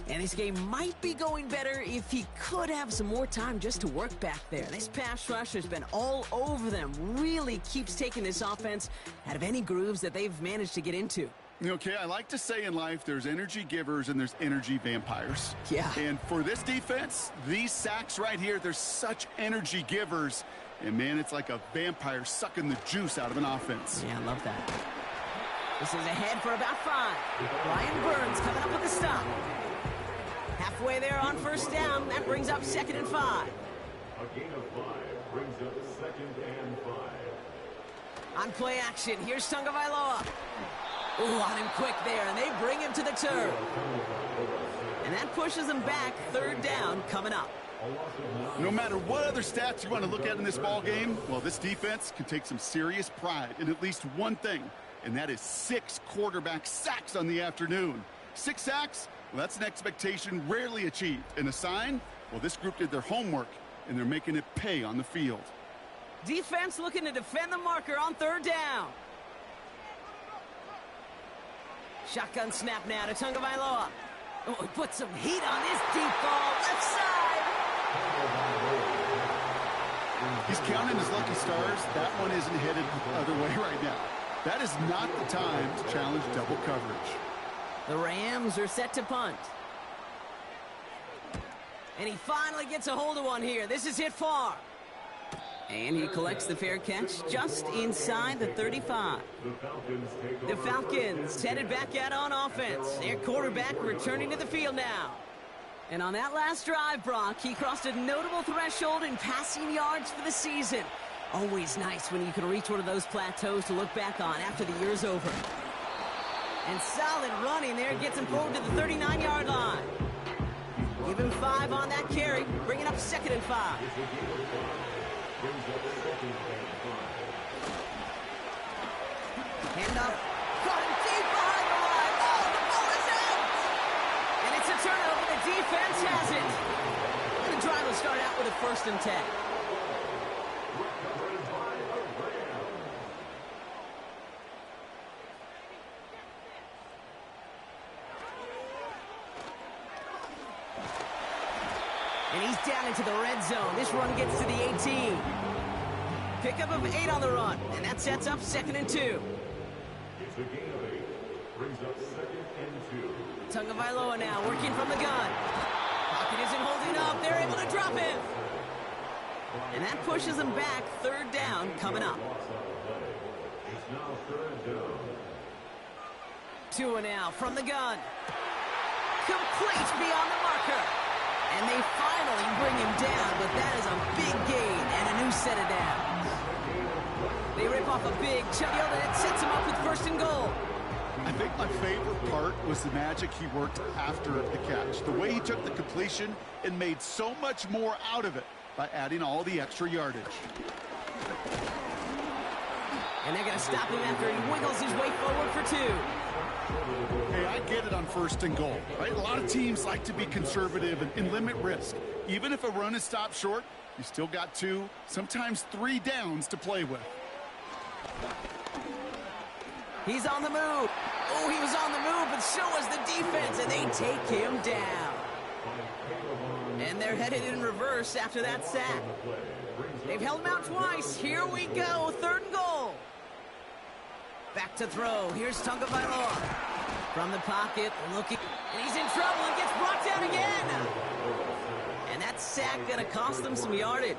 And this game might be going better if he could have some more time just to work back there. This pass rush has been all over them. Really keeps taking this offense out of any grooves that they've managed to get into. Okay, I like to say in life there's energy givers and there's energy vampires. Yeah. And for this defense, these sacks right here, they're such energy givers. And, man, it's like a vampire sucking the juice out of an offense. Yeah, I love that. This is ahead for about 5. Brian Burns coming up with the stop. Halfway there on 1st down. That brings up 2nd and 5. A gain of 5 brings up 2nd and 5. On play action, here's Tagovailoa. Ooh, on him quick there, and they bring him to the turf. And that pushes him back. 3rd down coming up. No matter what other stats you want to look at in this ball game, well, this defense can take some serious pride in at least one thing, and that is 6 quarterback sacks on the afternoon. 6 sacks? Well, that's an expectation rarely achieved. And a sign? Well, this group did their homework, and they're making it pay on the field. Defense looking to defend the marker on 3rd down. Shotgun snap now to Tagovailoa. Oh, he put some heat on this deep ball. Left side. He's counting his lucky stars. That one isn't headed the other way right now. That is not the time to challenge double coverage. The Rams are set to punt. And he finally gets a hold of one here. This is hit far. And he collects the fair catch just inside the 35. The Falcons headed back out on offense. Their quarterback returning to the field now. And on that last drive, Brock, he crossed a notable threshold in passing yards for the season. Always nice when you can reach one of those plateaus to look back on after the year's over. And solid running there gets him forward to the 39-yard line. Give him 5 on that carry, bringing up 2nd and 5. Hand up. Caught him deep behind the line. Oh, the ball is out! And it's a turnover. The defense has it. And the drive will start out with a 1st and 10. And he's down into the red zone. This run gets to the 18. Pickup of 8 on the run, and that sets up 2nd and 2. It's a gain of 8. Brings up 2nd and 2. Tagovailoa now working from the gun. Pocket isn't holding up. They're able to drop him. And that pushes them back. 3rd down coming up. It's now 3rd down. Tua now from the gun. Complete beyond the marker. And they finally bring him down, but that is a big gain and a new set of downs. They rip off a big chunk and it sets him up with 1st and goal. I think my favorite part was the magic he worked after the catch. The way he took the completion and made so much more out of it by adding all the extra yardage. And they're going to stop him after he wiggles his way forward for 2. Hey, I get it on 1st and goal, right? A lot of teams like to be conservative and limit risk. Even if a run is stopped short, you still got 2, sometimes 3 downs to play with. He's on the move. Oh, he was on the move, but so was the defense, and they take him down. And they're headed in reverse after that sack. They've held him out twice. Here we go, 3rd and goal. Back to throw. Here's Tagovailoa. From the pocket, looking, and he's in trouble and gets brought down again. And that sack going to cost them some yardage.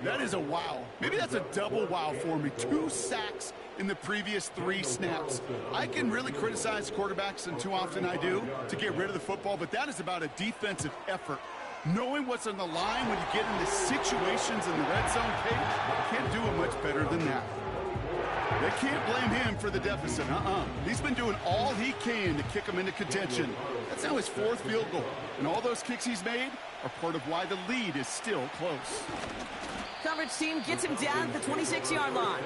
That is a wow. Maybe that's a double wow for me. 2 sacks in the previous 3 snaps. I can really criticize quarterbacks, and too often I do, to get rid of the football, but that is about a defensive effort. Knowing what's on the line when you get into situations in the red zone, can't do it much better than that. They can't blame him for the deficit. He's been doing all he can to kick them into contention. That's now his 4th field goal. And all those kicks he's made are part of why the lead is still close. Coverage team gets him down at the 26-yard line.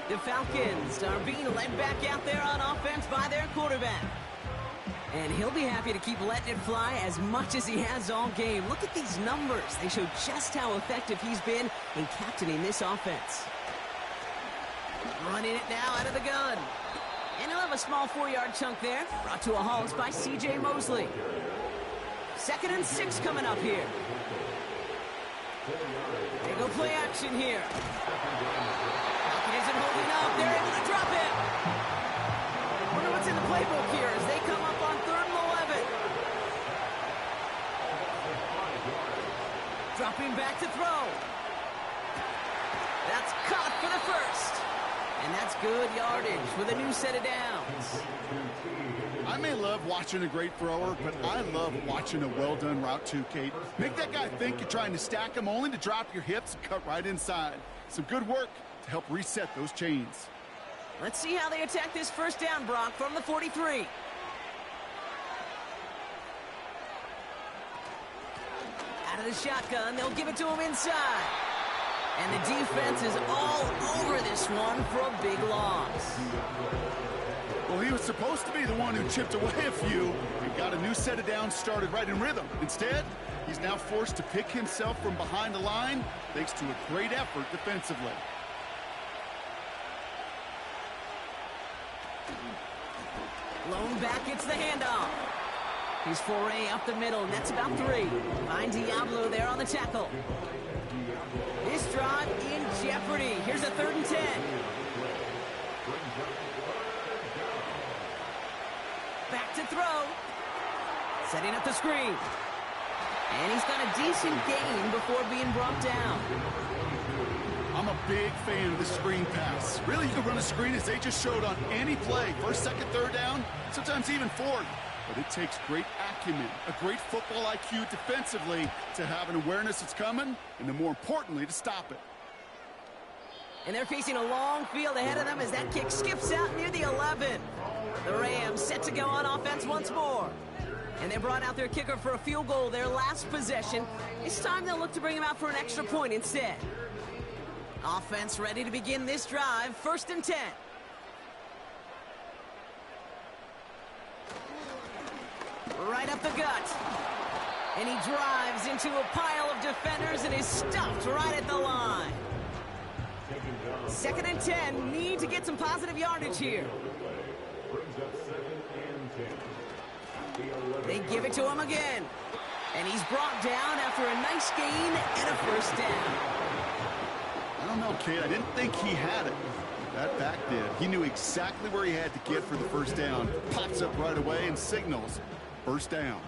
The Falcons are being led back out there on offense by their quarterback. And he'll be happy to keep letting it fly as much as he has all game. Look at these numbers. They show just how effective he's been in captaining this offense. Running it now out of the gun. And he'll have a small 4-yard chunk there. Brought to a halt by C.J. Mosley. 2nd and 6 coming up here. They go play action here. Pocket isn't holding up. They're able to drop it. Wonder what's in the playbook here as they come up on 3rd and 11. Dropping back to throw. That's caught for the 1st. And that's good yardage with a new set of downs. I may love watching a great thrower, but I love watching a well-done route too, Kate. Make that guy think you're trying to stack him only to drop your hips and cut right inside. Some good work to help reset those chains. Let's see how they attack this 1st down, Brock, from the 43. Out of the shotgun, they'll give it to him inside. And the defense is all over this one for a big loss. Well, he was supposed to be the one who chipped away a few and got a new set of downs started right in rhythm. Instead, he's now forced to pick himself from behind the line thanks to a great effort defensively. Lone back gets the handoff. He's foray up the middle, and that's about 3. Find Diablo there on the tackle. This drive in jeopardy. Here's a 3rd and 10. Back to throw. Setting up the screen. And he's got a decent gain before being brought down. I'm a big fan of the screen pass. Really, you can run a screen as they just showed on any play. 1st, 2nd, 3rd down, sometimes even 4th. But it takes great acumen, a great football IQ defensively to have an awareness it's coming, and then more importantly, to stop it. And they're facing a long field ahead of them as that kick skips out near the 11. The Rams set to go on offense once more. And they brought out their kicker for a field goal their last possession. This time they'll look to bring him out for an extra point instead. Offense ready to begin this drive. 1st and 10. Right up the gut. And he drives into a pile of defenders and is stuffed right at the line. 2nd and 10. Need to get some positive yardage here. They give it to him again. And he's brought down after a nice gain and a 1st down. I don't know, Kate. I didn't think he had it. That back did. He knew exactly where he had to get for the first down. Pops up right away and signals first down.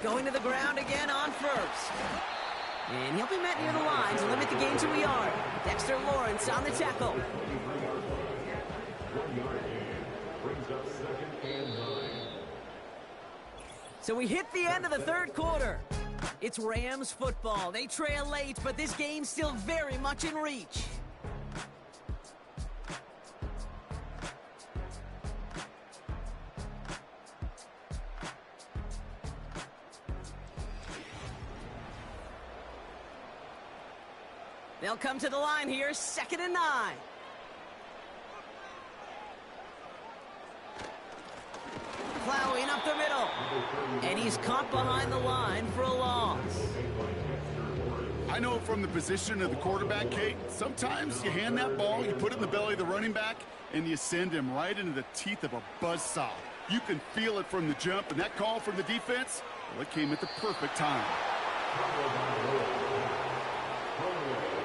Going to the ground again on first. And he'll be met near the line to limit the gain to a yard. Dexter Lawrence on the tackle. 1 yard gain. Brings up 2nd and 9. So we hit the end of the third quarter. It's Rams football. They trail late, but this game's still very much in reach. They'll come to the line here, 2nd and 9. Plowing up the middle. And he's caught behind the line for a loss. I know from the position of the quarterback, Kate, sometimes you hand that ball, you put it in the belly of the running back, and you send him right into the teeth of a buzzsaw. You can feel it from the jump, and that call from the defense, well, it came at the perfect time.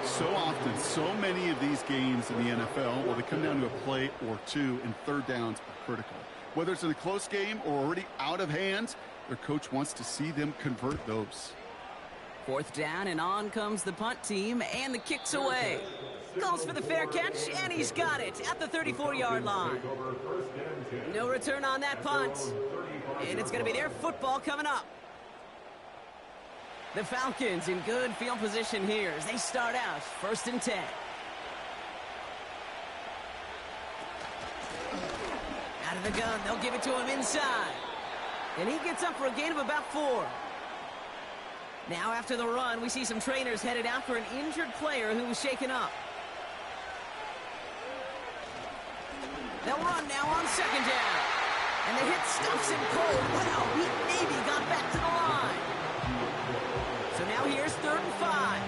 So often, so many of these games in the NFL, well, they come down to a play or two, and third downs are critical. Whether it's in a close game or already out of hand, their coach wants to see them convert those. 4th down, and on comes the punt team, and the kick's away. Goes for the fair catch, and he's got it at the 34-yard line. No return on that punt, and it's going to be their football coming up. The Falcons in good field position here as they start out 1st and 10. Out of the gun, they'll give it to him inside. And he gets up for a gain of about 4. Now after the run, we see some trainers headed out for an injured player who was shaken up. They'll run now on 2nd down. And the hit stuffs him cold. Wow, he maybe got back to the line. So now here's 3rd and 5.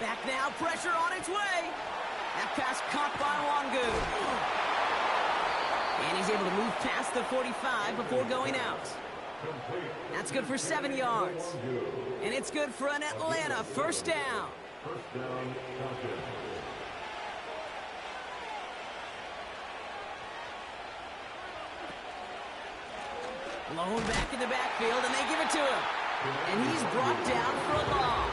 Back now, pressure on its way. That pass caught by Wangu. And he's able to move past the 45 before going out. That's good for 7 yards. And it's good for an Atlanta 1st down. First down, Falcons. Blown back in the backfield, and they give it to him. And he's brought down for a loss.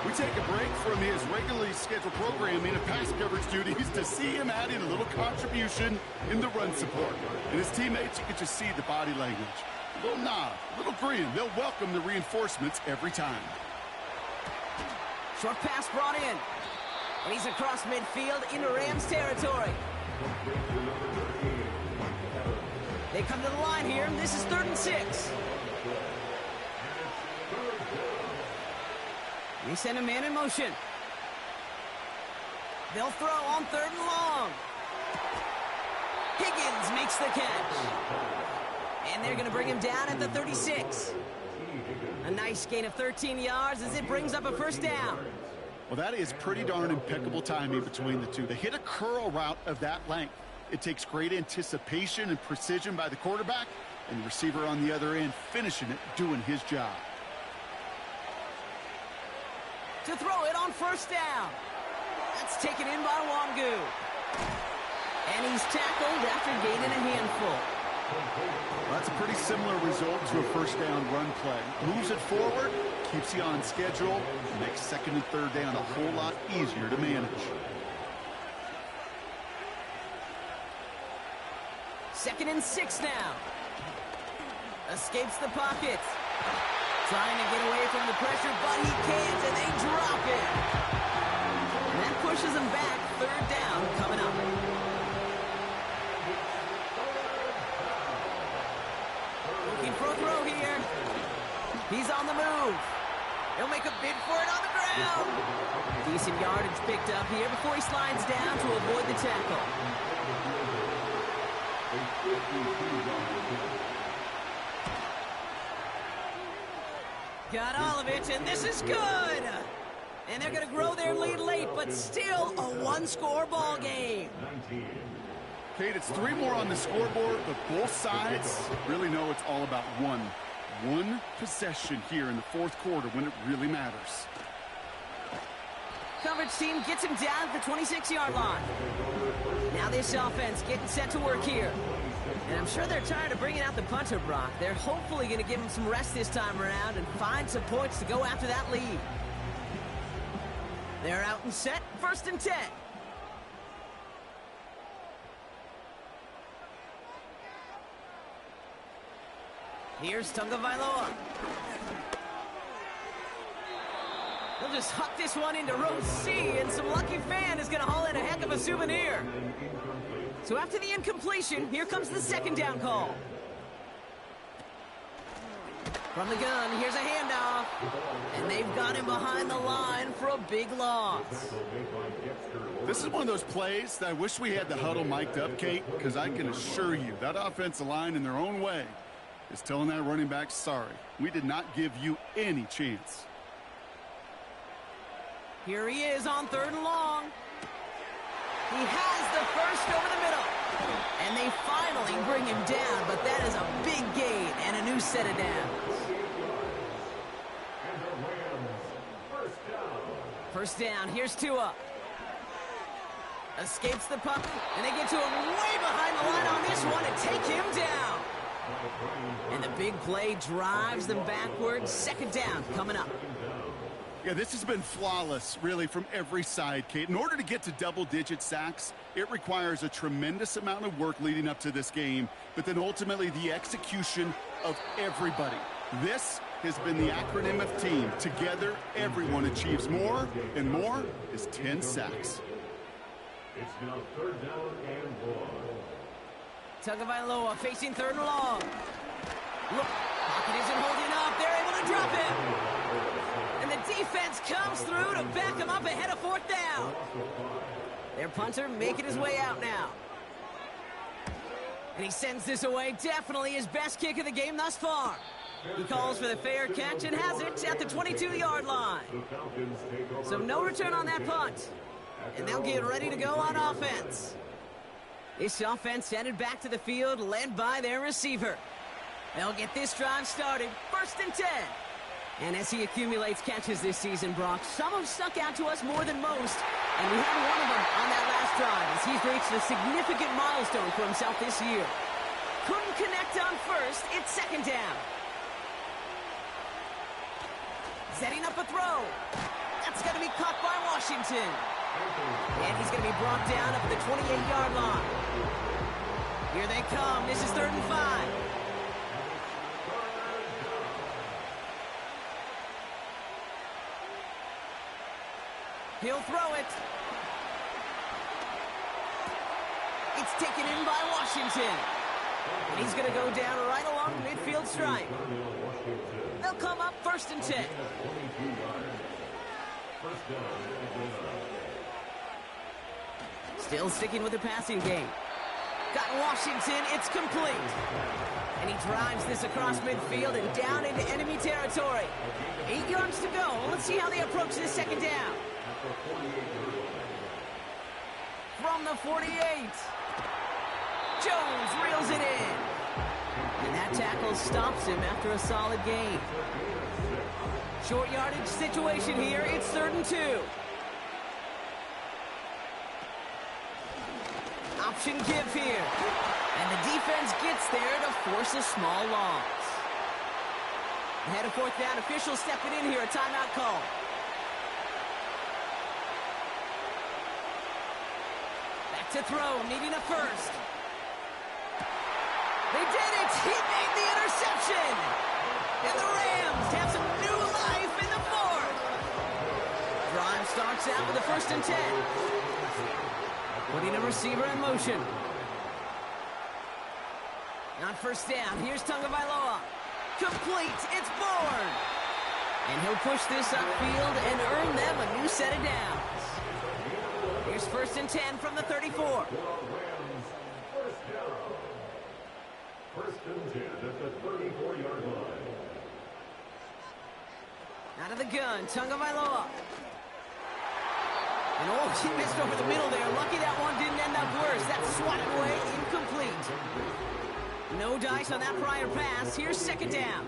We take a break from his regularly scheduled programming of pass coverage duties to see him adding a little contribution in the run support. And his teammates, you can just see the body language. A little nod, a little grin. They'll welcome the reinforcements every time. Short pass brought in. And he's across midfield into Rams territory. They come to the line here, and this is 3rd and 6. They send a man in motion. They'll throw on 3rd and long. Higgins makes the catch. And they're going to bring him down at the 36. A nice gain of 13 yards as it brings up a 1st down. Well, that is pretty darn impeccable timing between the two. They hit a curl route of that length. It takes great anticipation and precision by the quarterback, and the receiver on the other end finishing it, doing his job. To throw it on 1st down. That's taken in by Wangu. And he's tackled after gaining a handful. Well, that's a pretty similar result to a 1st down run play. Moves it forward, keeps you on schedule, makes 2nd and 3rd down a whole lot easier to manage. 2nd and 6 now. Escapes the pocket. Trying to get away from the pressure, but he can't, and they drop it. And that pushes him back. 3rd down coming up. Looking for a throw here. He's on the move. He'll make a bid for it on the ground. Decent yardage picked up here before he slides down to avoid the tackle. Got all of it, and this is good. And they're going to grow their lead late, but still a one-score ball game. Kate, it's 3 more on the scoreboard, but both sides really know it's all about one. one possession here in the fourth quarter when it really matters. Coverage team gets him down at the 26-yard line. Now this offense getting set to work here. And I'm sure they're tired of bringing out the punter, Brock. They're hopefully going to give him some rest this time around and find some points to go after that lead. They're out and set, 1st and 10. Here's Tagovailoa. He'll just huck this one into row C, and some lucky fan is going to haul in a heck of a souvenir. So after the incompletion, here comes the 2nd down call. From the gun, here's a handoff. And they've got him behind the line for a big loss. This is one of those plays that I wish we had the huddle mic'd up, Kate, because I can assure you that offensive line in their own way is telling that running back, sorry, we did not give you any chance. Here he is on 3rd and long. He has the first over the middle. And they finally bring him down, but that is a big gain and a new set of downs. First down, here's Tua. Escapes the puck, and they get to him way behind the line on this one and take him down. And the big play drives them backwards. 2nd down coming up. Yeah, this has been flawless, really, from every side, Kate. In order to get to double-digit sacks, it requires a tremendous amount of work leading up to this game, but then ultimately the execution of everybody. This has been the acronym of team. Together, everyone achieves more, and more is 10 sacks. It's now 3rd down and 1. Tagovailoa facing 3rd and long. Look, pocket isn't holding up. They're able to drop it. And the defense comes through to back him up ahead of 4th down. Their punter making his way out now. And he sends this away. Definitely his best kick of the game thus far. He calls for the fair catch and has it at the 22-yard line. So no return on that punt. And they'll get ready to go on offense. This offense headed back to the field, led by their receiver. They'll get this drive started, 1st and 10. And as he accumulates catches this season, Brock, some have stuck out to us more than most. And we had one of them on that last drive as he's reached a significant milestone for himself this year. Couldn't connect on 1st, it's 2nd down. Setting up a throw. That's going to be caught by Washington. And he's going to be brought down up at the 28-yard line. Here they come. This is 3rd and 5. He'll throw it. It's taken in by Washington. And he's going to go down right along the midfield stripe. They'll come up 1st and 10. Still sticking with the passing game. Got Washington, it's complete. And he drives this across midfield and down into enemy territory. 8 yards to go. Let's see how they approach this 2nd down. From the 48. Jones reels it in. And that tackle stops him after a solid gain. Short yardage situation here. It's 3rd and 2. Option give here. And the defense gets there to force a small loss. Ahead of 4th down, officials stepping in here, a timeout call. Back to throw, needing a 1st. They did it! He made the interception! And the Rams have some new life in the 4th. Drive starts out with a 1st and 10. Putting a receiver in motion. On 1st down, here's Tagovailoa. Complete, it's Bourne. And he'll push this upfield and earn them a new set of downs. Here's 1st and 10 from the 34. 1st and 10 at the 34-yard line. Out of the gun, Tagovailoa. And oh, he missed over the middle there. Lucky that one didn't end up worse. That's swatted away, incomplete. No dice on that prior pass. Here's 2nd down.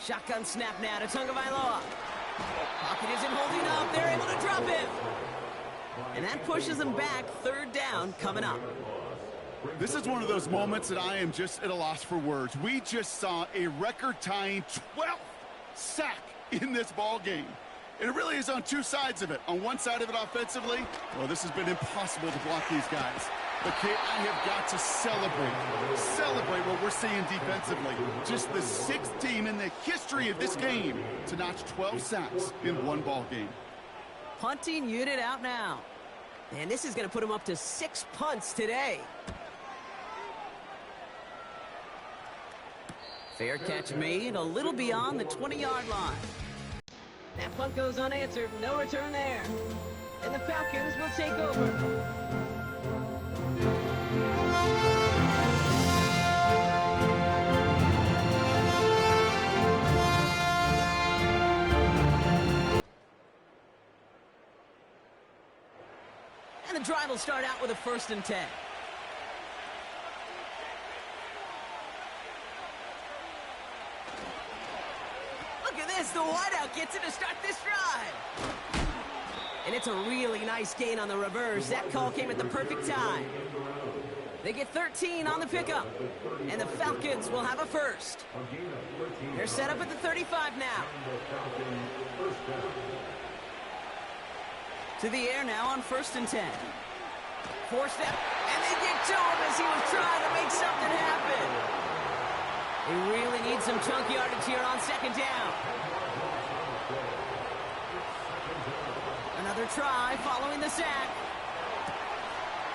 Shotgun snap now to Tagovailoa. Pocket isn't holding up. They're able to drop him. And that pushes them back. Third down coming up. This is one of those moments that I am just at a loss for words. We just saw a record-tying 12th sack in this ball game. And it really is on two sides of it. On one side of it offensively, well, this has been impossible to block these guys. But, Kate, I have got to celebrate what we're seeing defensively. Just the sixth team in the history of this game to notch 12 sacks in one ball game. Punting unit out now. And this is going to put him up to 6 punts today. Fair catch made, a little beyond the 20-yard line. That punt goes unanswered, no return there. And the Falcons will take over. And the drive will start out with a 1st and 10. Look at this, the wideout gets it to start this drive. And it's a really nice gain on the reverse. That call came at the perfect time. They get 13 on the pickup. And the Falcons will have a 1st. They're set up at the 35 now. To the air now on 1st and 10. 4-step, and they get to him as he was trying to make something happen. They really need some chunk yardage here on 2nd down. Another try following the sack.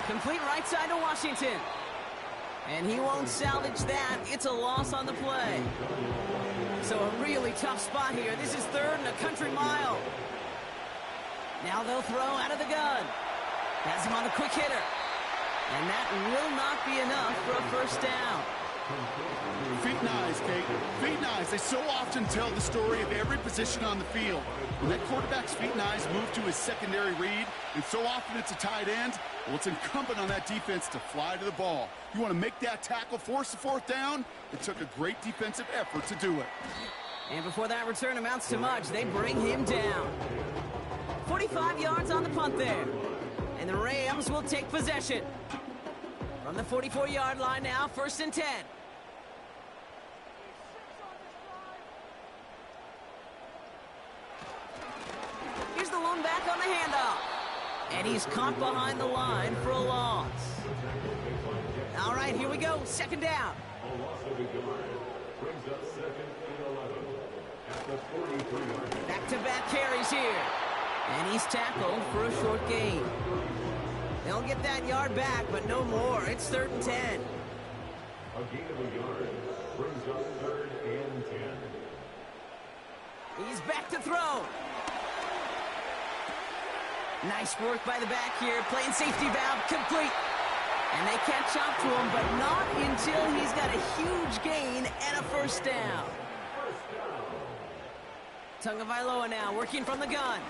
Complete right side to Washington. And he won't salvage that. It's a loss on the play. So a really tough spot here. This is 3rd and a country mile. Now they'll throw out of the gun. Has him on a quick hitter. And that will not be enough for a 1st down. Feet and eyes, Kate. Feet and eyes. They so often tell the story of every position on the field. When that quarterback's feet and eyes move to his secondary read, and so often it's a tight end, well, it's incumbent on that defense to fly to the ball. You want to make that tackle, force the 4th down? It took a great defensive effort to do it. And before that return amounts to much, they bring him down. 45 yards on the punt there. And the Rams will take possession. From the 44-yard line now, 1st and 10. Here's the lone back on the handoff. And he's caught behind the line for a loss. All right, here we go. 2nd down. A loss of a yard brings up 2nd and 11 at the 43-yard line. Back-to-back carries here. And he's tackled for a short gain. They'll get that yard back, but no more. It's 3rd and 10. A gain of a yard brings up 3rd and 10. He's back to throw. Nice work by the back here. Playing safety valve complete. And they catch up to him, but not until he's got a huge gain and a 1st down. Tagovailoa now working from the gun.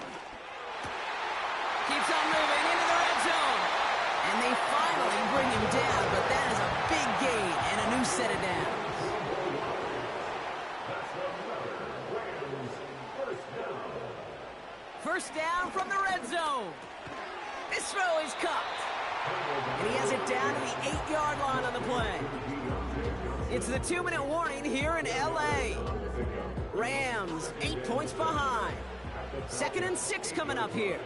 Keeps on moving into the red zone. And they finally bring him down, but that is a big gain and a new set of downs. First down from the red zone. This throw is caught. And he has it down to the 8-yard line on the play. It's the 2-minute warning here in L.A. Rams 8 points behind. 2nd and 6 coming up here.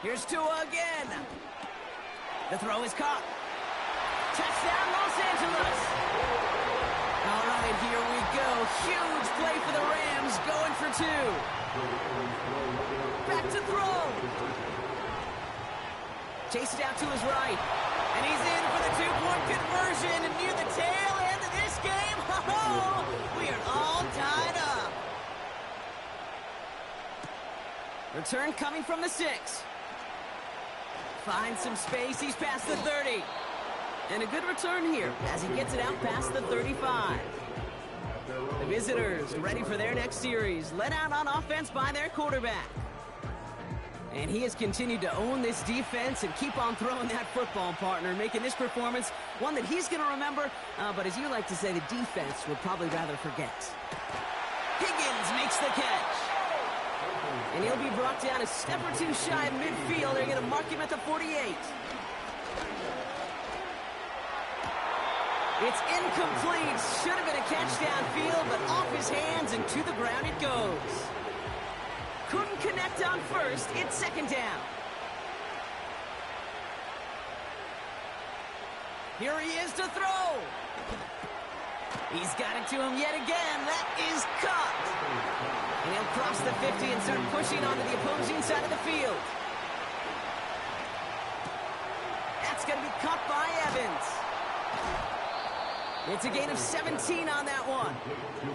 Here's Tua again. The throw is caught. Touchdown, Los Angeles. All right, here we go. Huge play for the Rams, going for 2. Back to throw. Chased out to his right. And he's in for the 2-point conversion. And near the tail end of this game, we are all tied up. Return coming from the 6. Finds some space. He's past the 30. And a good return here as he gets it out past the 35. The visitors ready for their next series. Led out on offense by their quarterback. And he has continued to own this defense and keep on throwing that football, partner, making this performance one that he's going to remember, but as you like to say, the defense would probably rather forget. Higgins makes the catch. And he'll be brought down a step or two shy of midfield. They're going to mark him at the 48. It's incomplete. Should have been a catch downfield, but off his hands and to the ground it goes. Couldn't connect on first. It's second down. Here he is to throw. He's got it to him yet again. That is caught. And he'll cross the 50 and start pushing onto the opposing side of the field. That's going to be caught by Evans. It's a gain of 17 on that one.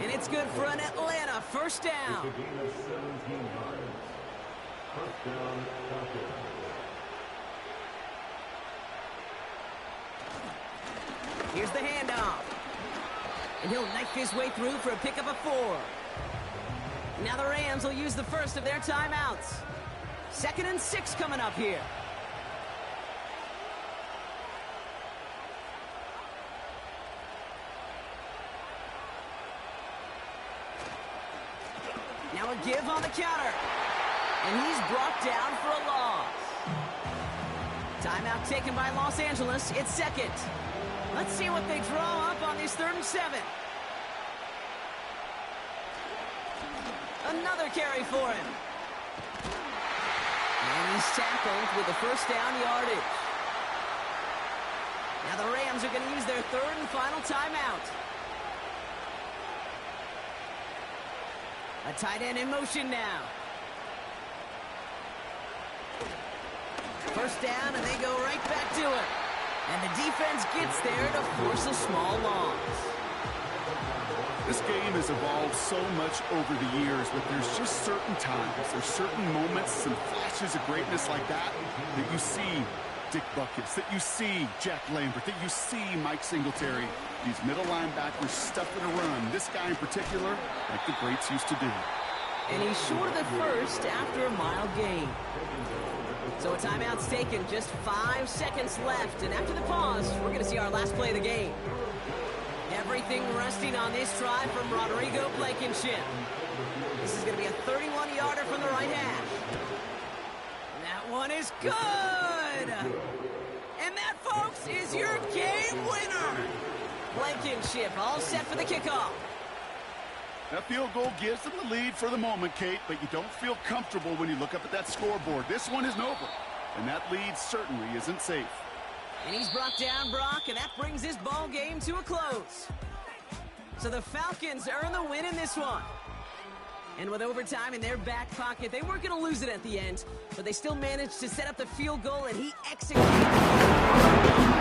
And it's good for an Atlanta first down. It's a gain of 17 yards. First down, Falcons. Here's the handoff. And he'll knife his way through for a pickup of 4. Now the Rams will use the first of their timeouts. 2nd and 6 coming up here. Now a give on the counter. And he's brought down for a loss. Timeout taken by Los Angeles. It's 2nd. Let's see what they draw up on this 3rd and 7. Another carry for him. And he's tackled with the first down yardage. Now the Rams are going to use their 3rd and final timeout. A tight end in motion now. First down, and they go right back to it. And the defense gets there to force a small loss. This game has evolved so much over the years, but there's just certain times, there's certain moments, some flashes of greatness like that you see Dick Buckets, that you see Jack Lambert, that you see Mike Singletary. These middle linebackers stuffing a run. This guy in particular, like the greats used to do. And he's short of the first after a mild gain. So a timeout's taken, just 5 seconds left. And after the pause, we're going to see our last play of the game. Everything resting on this drive from Rodrigo Blankenship. This is going to be a 31-yarder from the right hash. That one is good! And that, folks, is your game winner! Blankenship all set for the kickoff. That field goal gives them the lead for the moment, Kate, but you don't feel comfortable when you look up at that scoreboard. This one isn't over, and that lead certainly isn't safe. And he's brought down, Brock, and that brings this ball game to a close. So the Falcons earn the win in this one. And with overtime in their back pocket, they weren't going to lose it at the end, but they still managed to set up the field goal, and he executed.